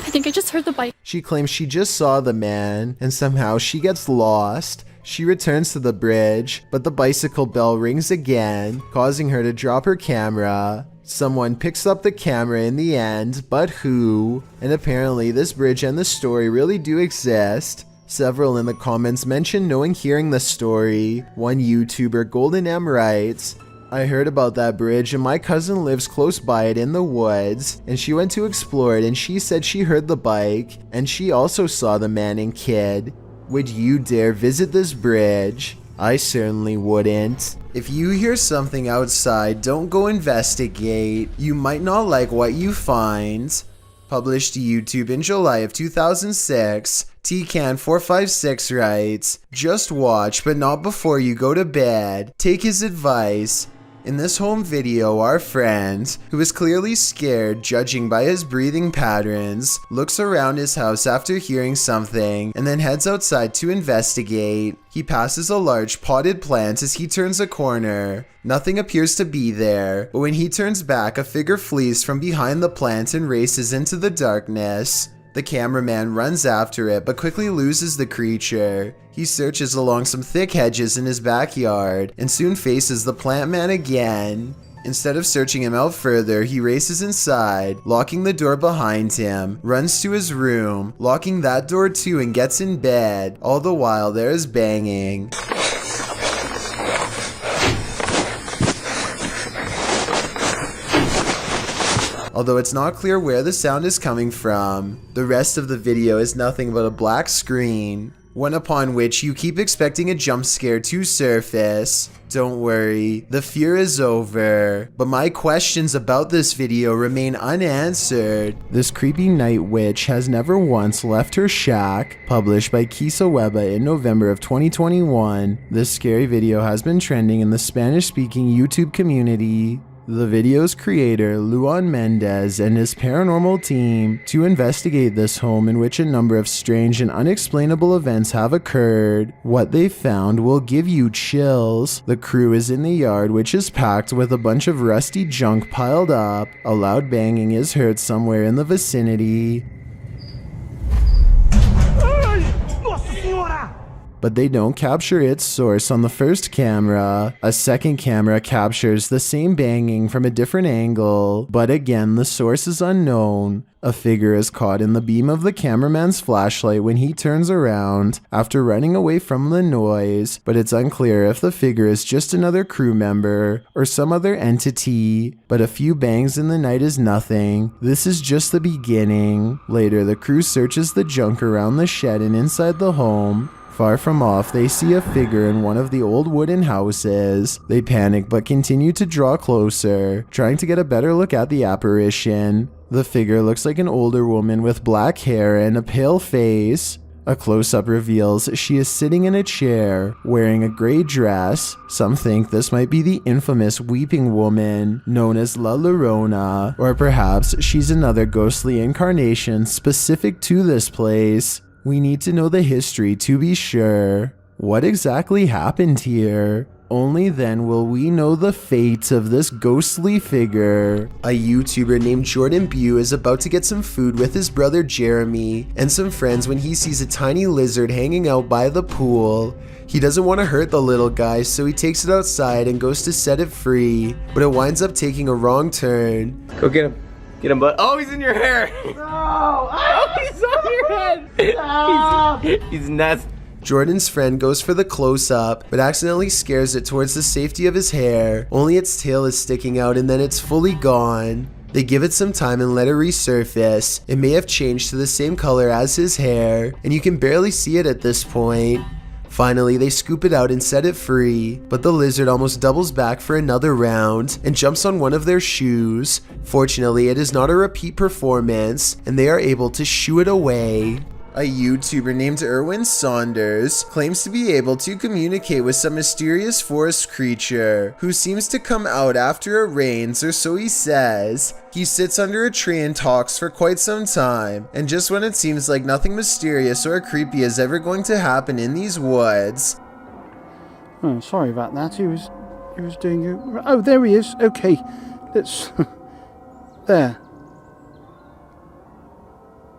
I think I just heard the bike. She claims she just saw the man, and somehow she gets lost. She returns to the bridge, but the bicycle bell rings again, causing her to drop her camera. Someone picks up the camera in the end, but who? And apparently this bridge and the story really do exist. Several in the comments mentioned knowing hearing the story. One YouTuber, Golden M, writes, I heard about that bridge and my cousin lives close by it in the woods, and she went to explore it and she said she heard the bike, and she also saw the man and kid. Would you dare visit this bridge? I certainly wouldn't. If you hear something outside, don't go investigate. You might not like what you find. Published to YouTube in July of 2006, TCan456 writes, just watch, but not before you go to bed. Take his advice. In this home video, our friend, who is clearly scared judging by his breathing patterns, looks around his house after hearing something and then heads outside to investigate. He passes a large potted plant as he turns a corner. Nothing appears to be there, but when he turns back, a figure flees from behind the plant and races into the darkness. The cameraman runs after it but quickly loses the creature. He searches along some thick hedges in his backyard and soon faces the plant man again. Instead of searching him out further, he races inside, locking the door behind him, runs to his room, locking that door too, and gets in bed. All the while there is banging. Although it's not clear where the sound is coming from. The rest of the video is nothing but a black screen, one upon which you keep expecting a jump scare to surface. Don't worry, the fear is over. But my questions about this video remain unanswered. This creepy night witch has never once left her shack. Published by Kisa Weba in November of 2021. This scary video has been trending in the Spanish-speaking YouTube community. The video's creator, Luan Mendez, and his paranormal team to investigate this home in which a number of strange and unexplainable events have occurred. What they found will give you chills. The crew is in the yard, which is packed with a bunch of rusty junk piled up. A loud banging is heard somewhere in the vicinity. But they don't capture its source on the first camera. A second camera captures the same banging from a different angle, but again the source is unknown. A figure is caught in the beam of the cameraman's flashlight when he turns around after running away from the noise, but it's unclear if the figure is just another crew member or some other entity. But a few bangs in the night is nothing. This is just the beginning. Later, the crew searches the junk around the shed and inside the home. Far from off, they see a figure in one of the old wooden houses. They panic but continue to draw closer, trying to get a better look at the apparition. The figure looks like an older woman with black hair and a pale face. A close-up reveals she is sitting in a chair, wearing a gray dress. Some think this might be the infamous Weeping Woman, known as La Llorona, or perhaps she's another ghostly incarnation specific to this place. We need to know the history to be sure. What exactly happened here? Only then will we know the fate of this ghostly figure. A YouTuber named Jordan Bew is about to get some food with his brother Jeremy and some friends when he sees a tiny lizard hanging out by the pool. He doesn't want to hurt the little guy, so he takes it outside and goes to set it free, but it winds up taking a wrong turn. Go get him. Get him, bud. Oh, he's in your hair. No! Oh, he's on your head. Stop! He's nuts. Jordan's friend goes for the close-up, but accidentally scares it towards the safety of his hair. Only its tail is sticking out and then it's fully gone. They give it some time and let it resurface. It may have changed to the same color as his hair, and you can barely see it at this point. Finally, they scoop it out and set it free, but the lizard almost doubles back for another round and jumps on one of their shoes. Fortunately, it is not a repeat performance, and they are able to shoo it away. A YouTuber named Erwin Saunders claims to be able to communicate with some mysterious forest creature who seems to come out after it rains, or so he says. He sits under a tree and talks for quite some time, and just when it seems like nothing mysterious or creepy is ever going to happen in these woods. Oh, sorry about that. He was doing it. Oh, there he is. Okay, let's. There.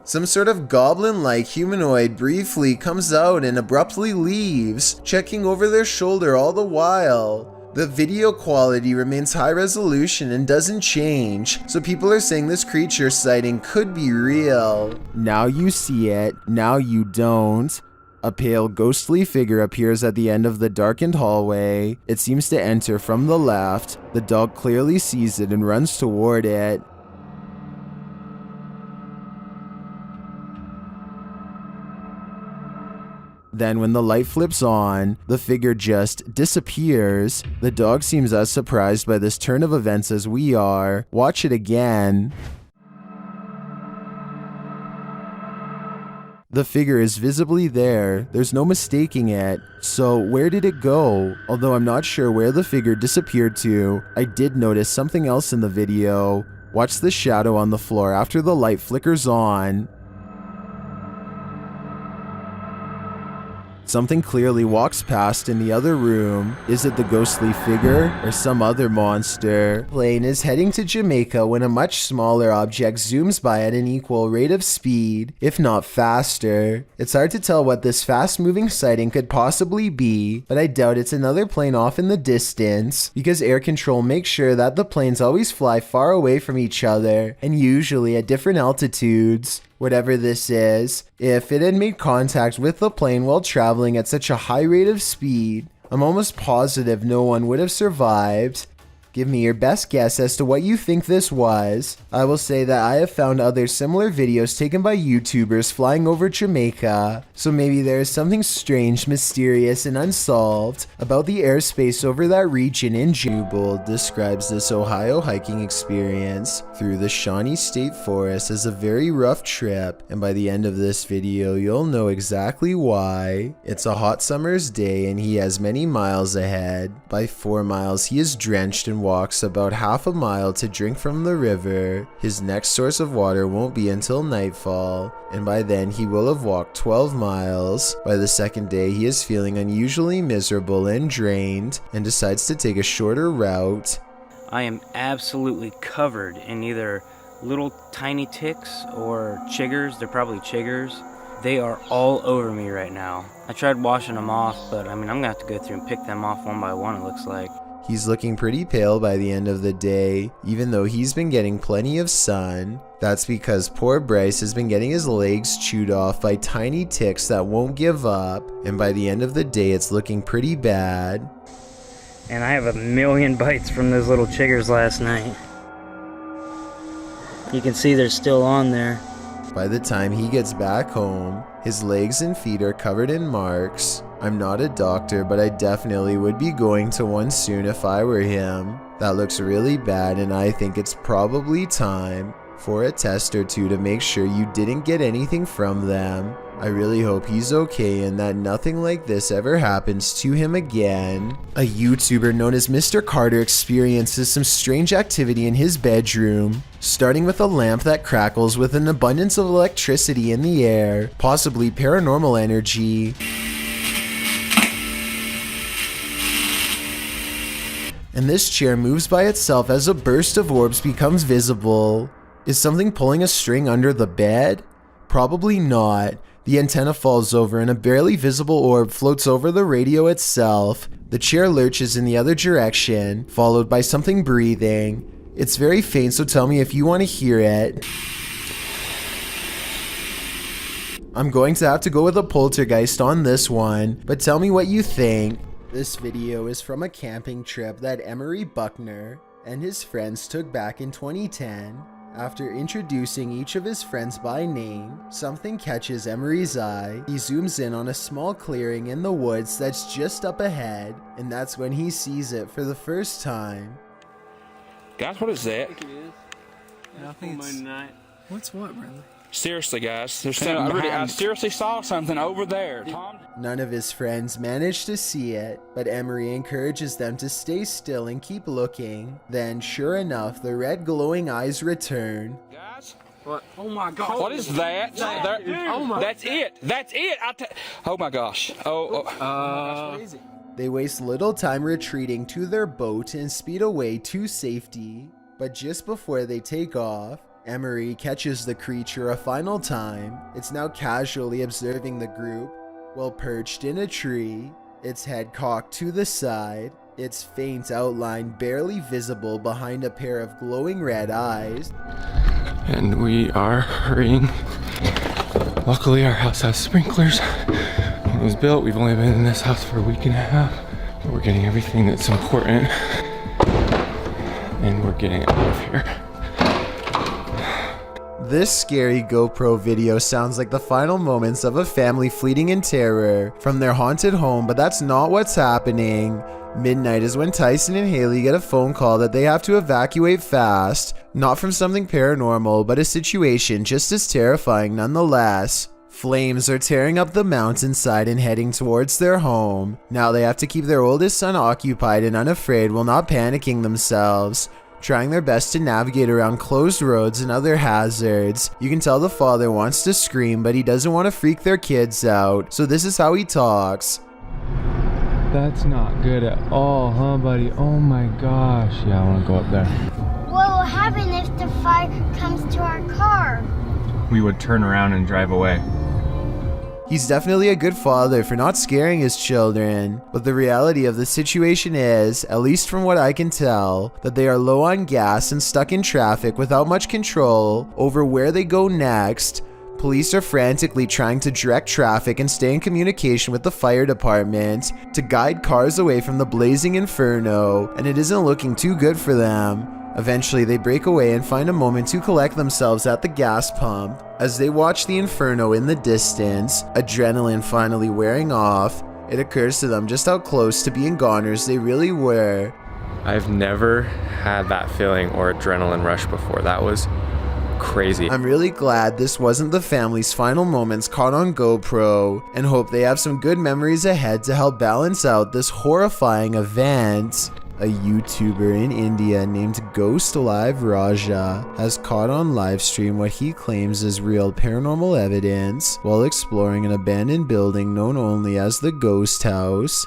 Some sort of goblin-like humanoid briefly comes out and abruptly leaves, checking over their shoulder all the while. The video quality remains high resolution and doesn't change, so people are saying this creature sighting could be real. Now you see it, now you don't. A pale, ghostly figure appears at the end of the darkened hallway. It seems to enter from the left. The dog clearly sees it and runs toward it. Then when the light flips on, the figure just disappears. The dog seems as surprised by this turn of events as we are. Watch it again. The figure is visibly there. There's no mistaking it. So where did it go? Although I'm not sure where the figure disappeared to, I did notice something else in the video. Watch the shadow on the floor after the light flickers on. Something clearly walks past in the other room. Is it the ghostly figure or some other monster? Plane is heading to Jamaica when a much smaller object zooms by at an equal rate of speed, if not faster. It's hard to tell what this fast-moving sighting could possibly be, but I doubt it's another plane off in the distance, because air control makes sure that the planes always fly far away from each other, and usually at different altitudes. Whatever this is, if it had made contact with the plane while traveling at such a high rate of speed, I'm almost positive no one would have survived. Give me your best guess as to what you think this was. I will say that I have found other similar videos taken by YouTubers flying over Jamaica, so maybe there is something strange, mysterious, and unsolved about the airspace over that region in Jubal describes this Ohio hiking experience through the Shawnee State Forest as a very rough trip, and by the end of this video you'll know exactly why. It's a hot summer's day and he has many miles ahead. By 4 miles he is drenched and walks about half a mile to drink from the river. His next source of water won't be until nightfall, and by then he will have walked 12 miles. By the second day he is feeling unusually miserable and drained, and decides to take a shorter route. I am absolutely covered in either little tiny ticks or chiggers. They're probably chiggers. They are all over me right now. I tried washing them off, but I mean, I'm gonna have to go through and pick them off one by one, it looks like. He's looking pretty pale by the end of the day, even though he's been getting plenty of sun. That's because poor Bryce has been getting his legs chewed off by tiny ticks that won't give up, and by the end of the day it's looking pretty bad. And I have a million bites from those little chiggers last night. You can see they're still on there. By the time he gets back home, his legs and feet are covered in marks. I'm not a doctor, but I definitely would be going to one soon if I were him. That looks really bad, and I think it's probably time for a test or two to make sure you didn't get anything from them. I really hope he's okay and that nothing like this ever happens to him again. A YouTuber known as Mr. Carter experiences some strange activity in his bedroom, starting with a lamp that crackles with an abundance of electricity in the air, possibly paranormal energy. And this chair moves by itself as a burst of orbs becomes visible. Is something pulling a string under the bed? Probably not. The antenna falls over and a barely visible orb floats over the radio itself. The chair lurches in the other direction, followed by something breathing. It's very faint, so tell me if you want to hear it. I'm going to have to go with a poltergeist on this one, but tell me what you think. This video is from a camping trip that Emery Buckner and his friends took back in 2010. After introducing each of his friends by name, something catches Emery's eye. He zooms in on a small clearing in the woods that's just up ahead, and that's when he sees it for the first time. Guys, what is that? I think it's... What's what, brother? Seriously, guys, there's something I seriously saw something over there. Tom? None of his friends manage to see it, but Emery encourages them to stay still and keep looking. Then, sure enough, the red glowing eyes return. Guys? What? Oh my God. What is that? Oh my. That's it. That's it. Oh my gosh. That's crazy. They waste little time retreating to their boat and speed away to safety. But just before they take off, Emery catches the creature a final time. It's now casually observing the group while perched in a tree, its head cocked to the side. its faint outline barely visible behind a pair of glowing red eyes. And we are hurrying. Luckily, our house has sprinklers. When it was built, we've only been in this house for a week and a half. But we're getting everything that's important. And we're getting out of here. This scary GoPro video sounds like the final moments of a family fleeing in terror from their haunted home, but that's not what's happening. Midnight is when Tyson and Haley get a phone call that they have to evacuate fast, not from something paranormal, but a situation just as terrifying nonetheless. Flames are tearing up the mountainside and heading towards their home. Now they have to keep their oldest son occupied and unafraid while not panicking themselves, trying their best to navigate around closed roads and other hazards. You can tell the father wants to scream, but he doesn't want to freak their kids out, so this is how he talks. That's not good at all, huh, buddy? Oh my gosh. Yeah, I want to go up there. What will happen if the fire comes to our car? We would turn around and drive away. He's definitely a good father for not scaring his children, but the reality of the situation is, at least from what I can tell, that they are low on gas and stuck in traffic without much control over where they go next. Police are frantically trying to direct traffic and stay in communication with the fire department to guide cars away from the blazing inferno, and it isn't looking too good for them. Eventually, they break away and find a moment to collect themselves at the gas pump. As they watch the inferno in the distance, adrenaline finally wearing off, it occurs to them just how close to being goners they really were. I've never had that feeling or adrenaline rush before. That was crazy. I'm really glad this wasn't the family's final moments caught on GoPro, and hope they have some good memories ahead to help balance out this horrifying event. A YouTuber in India named Ghost Live Raja has caught on livestream what he claims is real paranormal evidence while exploring an abandoned building known only as the Ghost House.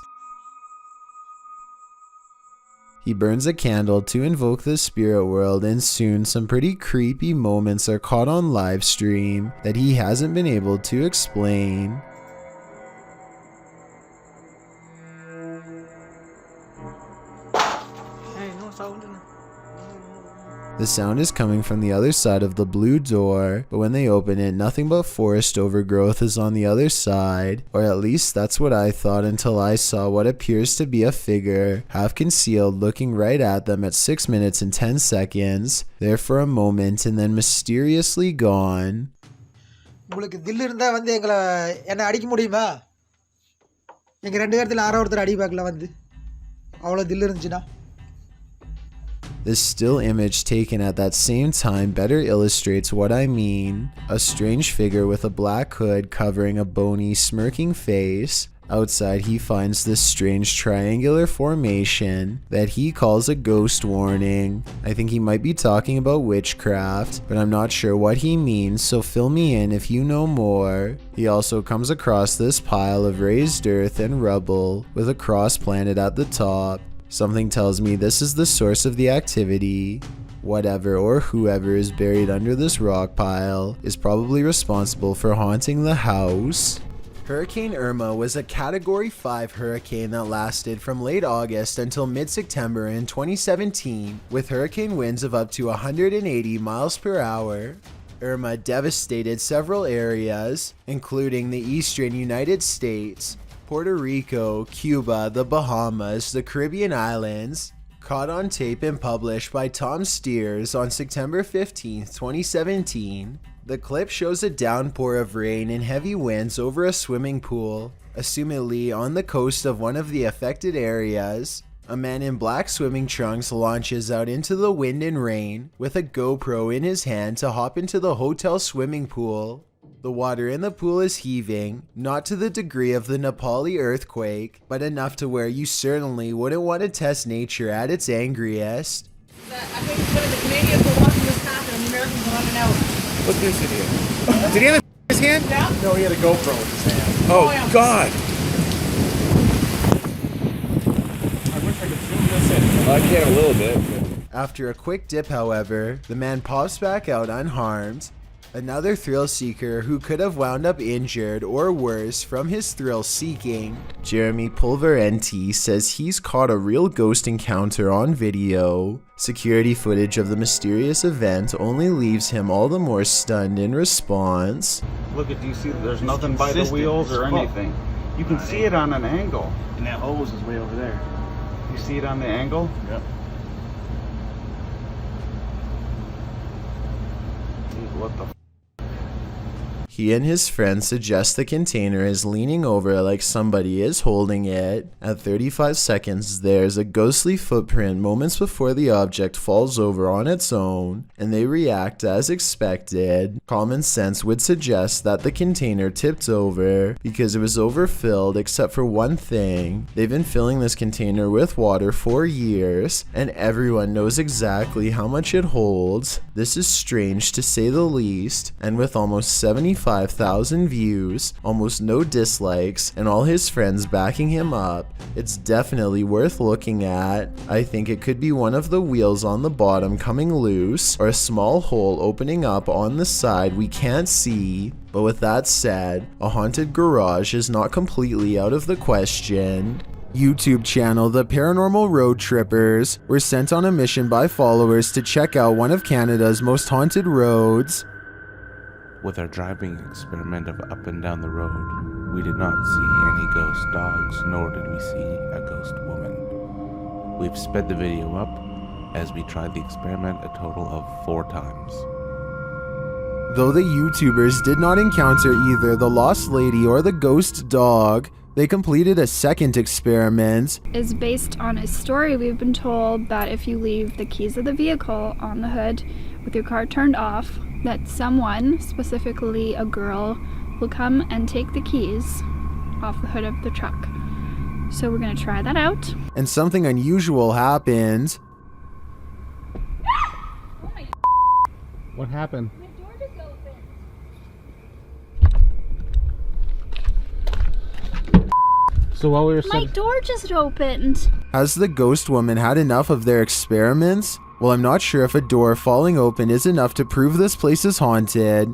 He burns a candle to invoke the spirit world, and soon some pretty creepy moments are caught on livestream that he hasn't been able to explain. The sound is coming from the other side of the blue door, but when they open it, nothing but forest overgrowth is on the other side, or at least that's what I thought until I saw what appears to be a figure, half concealed, looking right at them at 6 minutes and 10 seconds, there for a moment and then mysteriously gone. உங்களுக்கு தில் இருந்தா வந்து என்ன அடிக்க முடியுமா? எங்க ரெண்டு பேர்த்துல யாரோ ஒருத்தர் அடி பார்க்கல வந்து. அவ்வளவு தில் இருந்துச்சுனா. This still image taken at that same time better illustrates what I mean. A strange figure with a black hood covering a bony, smirking face. Outside, he finds this strange triangular formation that he calls a ghost warning. I think he might be talking about witchcraft, but I'm not sure what he means, so fill me in if you know more. He also comes across this pile of raised earth and rubble with a cross planted at the top. Something tells me this is the source of the activity. Whatever or whoever is buried under this rock pile is probably responsible for haunting the house. Hurricane Irma was a Category 5 hurricane that lasted from late August until mid-September in 2017, with hurricane winds of up to 180 miles per hour. Irma devastated several areas, including the eastern United States, Puerto Rico, Cuba, the Bahamas, the Caribbean islands. Caught on tape and published by Tom Steers on September 15, 2017. The clip shows a downpour of rain and heavy winds over a swimming pool, assumedly on the coast of one of the affected areas. A man in black swimming trunks launches out into the wind and rain with a GoPro in his hand to hop into the hotel swimming pool. The water in the pool is heaving, not to the degree of the Nepali earthquake, but enough to where you certainly wouldn't want to test nature at its angriest. I think one of the Canadians were watching this happen and the Americans were running out. What's this idiot? Did he have his hand? Yeah. No, he had a GoPro in his hand. Oh, yeah. God. I wish I could zoom this in. I can a little bit. After a quick dip, however, the man pops back out unharmed. Another thrill seeker who could have wound up injured or worse from his thrill seeking. Jeremy Pulverenti says he's caught a real ghost encounter on video. Security footage of the mysterious event only leaves him all the more stunned in response. Look at, do you see there's nothing by the wheels or anything? You can see it on an angle. And that hose is way over there. You see it on the angle? Yep. Dude, what the He and his friend suggest the container is leaning over like somebody is holding it. At 35 seconds, there's a ghostly footprint moments before the object falls over on its own, and they react as expected. Common sense would suggest that the container tipped over because it was overfilled except for one thing. They've been filling this container with water for years, and everyone knows exactly how much it holds. This is strange to say the least, and with almost 75,000 views, almost no dislikes, and all his friends backing him up, it's definitely worth looking at. I think it could be one of the wheels on the bottom coming loose, or a small hole opening up on the side we can't see. But with that said, a haunted garage is not completely out of the question. YouTube channel The Paranormal Road Trippers were sent on a mission by followers to check out one of Canada's most haunted roads. With our driving experiment of up and down the road, we did not see any ghost dogs, nor did we see a ghost woman. We've sped the video up as we tried the experiment a total of 4 times. Though the YouTubers did not encounter either the lost lady or the ghost dog, they completed a second experiment. Is based on a story we've been told that if you leave the keys of the vehicle on the hood with your car turned off, that someone, specifically a girl, will come and take the keys off the hood of the truck. So we're gonna try that out. And something unusual happened. What happened? So while we were My door just opened. Has the ghost woman had enough of their experiments? Well, I'm not sure if a door falling open is enough to prove this place is haunted.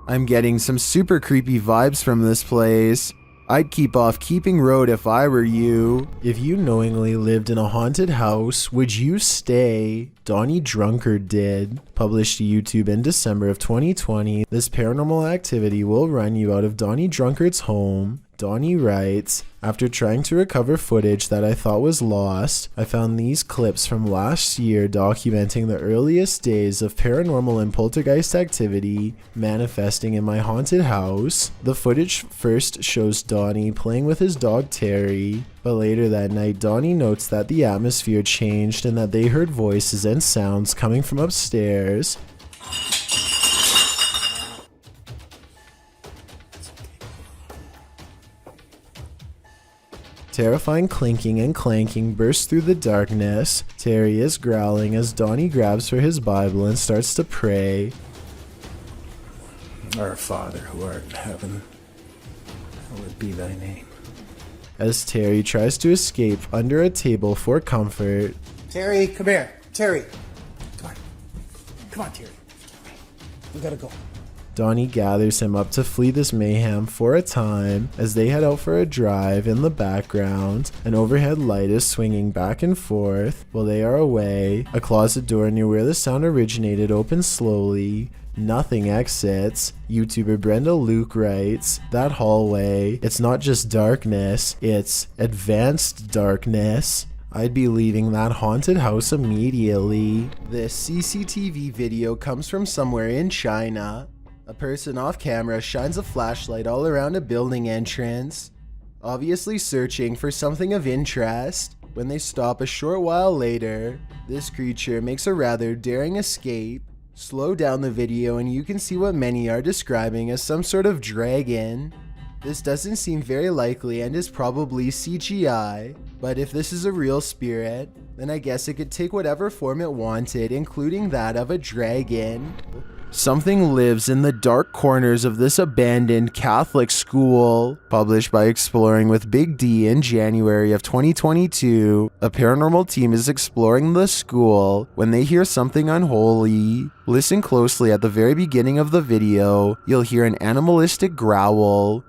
I'm getting some super creepy vibes from this place. I'd keep off Keeping Road if I were you. If you knowingly lived in a haunted house, would you stay? Donnie Drunkard did. Published to YouTube in December of 2020, this paranormal activity will run you out of Donnie Drunkard's home. Donnie writes, after trying to recover footage that I thought was lost, I found these clips from last year documenting the earliest days of paranormal and poltergeist activity manifesting in my haunted house. The footage first shows Donnie playing with his dog Terry, but later that night Donnie notes that the atmosphere changed and that they heard voices and sounds coming from upstairs. Terrifying clinking and clanking bursts through the darkness. Terry is growling as Donnie grabs for his Bible and starts to pray. Our Father who art in heaven, hallowed be thy name. As Terry tries to escape under a table for comfort. Terry, come here. Terry. Come on. Come on, Terry. We gotta go. Donnie gathers him up to flee this mayhem for a time as they head out for a drive. In the background, an overhead light is swinging back and forth while they are away. A closet door near where the sound originated opens slowly. Nothing exits. YouTuber Brenda Luke writes, that hallway, it's not just darkness, it's advanced darkness. I'd be leaving that haunted house immediately. This CCTV video comes from somewhere in China. A person off camera shines a flashlight all around a building entrance, obviously searching for something of interest. When they stop a short while later, this creature makes a rather daring escape. Slow down the video and you can see what many are describing as some sort of dragon. This doesn't seem very likely and is probably CGI, but if this is a real spirit, then I guess it could take whatever form it wanted, including that of a dragon. Something lives in the dark corners of this abandoned Catholic school. Published by Exploring with Big D in January of 2022, a paranormal team is exploring the school when they hear something unholy. Listen closely. At the very beginning of the video, you'll hear an animalistic growl.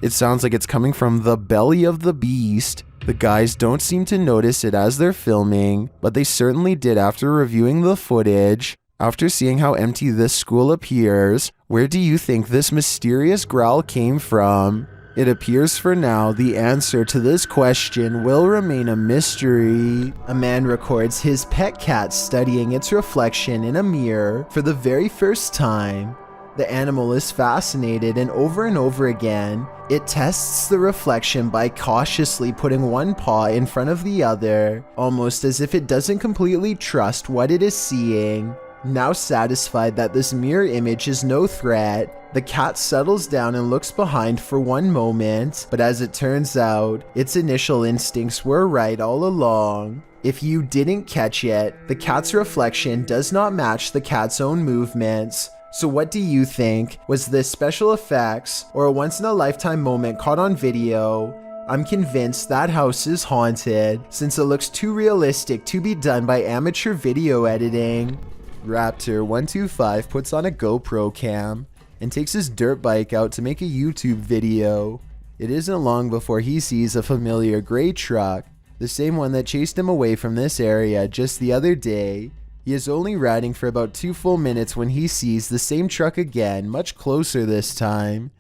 It sounds like it's coming from the belly of the beast. The guys don't seem to notice it as they're filming, but they certainly did after reviewing the footage. After seeing how empty this school appears, where do you think this mysterious growl came from? It appears for now the answer to this question will remain a mystery. A man records his pet cat studying its reflection in a mirror for the very first time. The animal is fascinated, and over again, it tests the reflection by cautiously putting one paw in front of the other, almost as if it doesn't completely trust what it is seeing. Now satisfied that this mirror image is no threat, the cat settles down and looks behind for one moment, but as it turns out, its initial instincts were right all along. If you didn't catch it, the cat's reflection does not match the cat's own movements. So what do you think? Was this special effects or a once-in-a-lifetime moment caught on video? I'm convinced that house is haunted, since it looks too realistic to be done by amateur video editing. Raptor125 puts on a GoPro cam and takes his dirt bike out to make a YouTube video. It isn't long before he sees a familiar gray truck, the same one that chased him away from this area just the other day. He is only riding for about 2 full minutes when he sees the same truck again, much closer this time.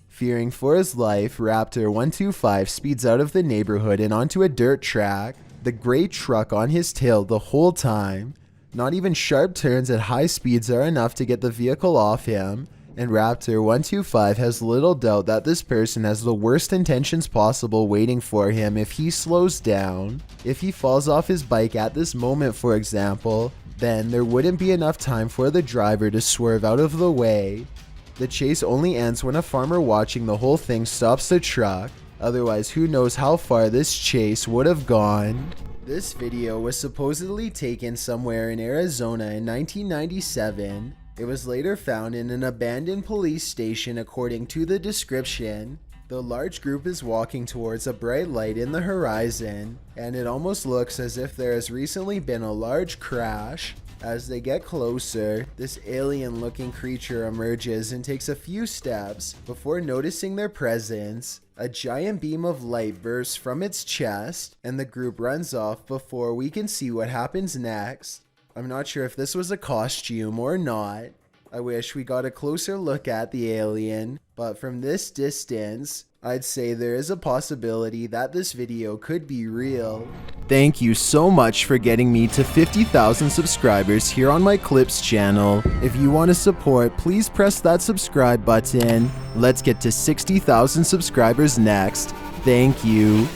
Fearing for his life, Raptor125 speeds out of the neighborhood and onto a dirt track, the gray truck on his tail the whole time. Not even sharp turns at high speeds are enough to get the vehicle off him, and Raptor125 has little doubt that this person has the worst intentions possible waiting for him if he slows down. If he falls off his bike at this moment, for example, then there wouldn't be enough time for the driver to swerve out of the way. The chase only ends when a farmer watching the whole thing stops the truck, otherwise who knows how far this chase would have gone. This video was supposedly taken somewhere in Arizona in 1997. It was later found in an abandoned police station according to the description. The large group is walking towards a bright light in the horizon, and it almost looks as if there has recently been a large crash. As they get closer, this alien-looking creature emerges and takes a few steps before noticing their presence. A giant beam of light bursts from its chest, and the group runs off before we can see what happens next. I'm not sure if this was a costume or not. I wish we got a closer look at the alien, but from this distance, I'd say there is a possibility that this video could be real. Thank you so much for getting me to 50,000 subscribers here on my Clips channel. If you want to support, please press that subscribe button. Let's get to 60,000 subscribers next. Thank you.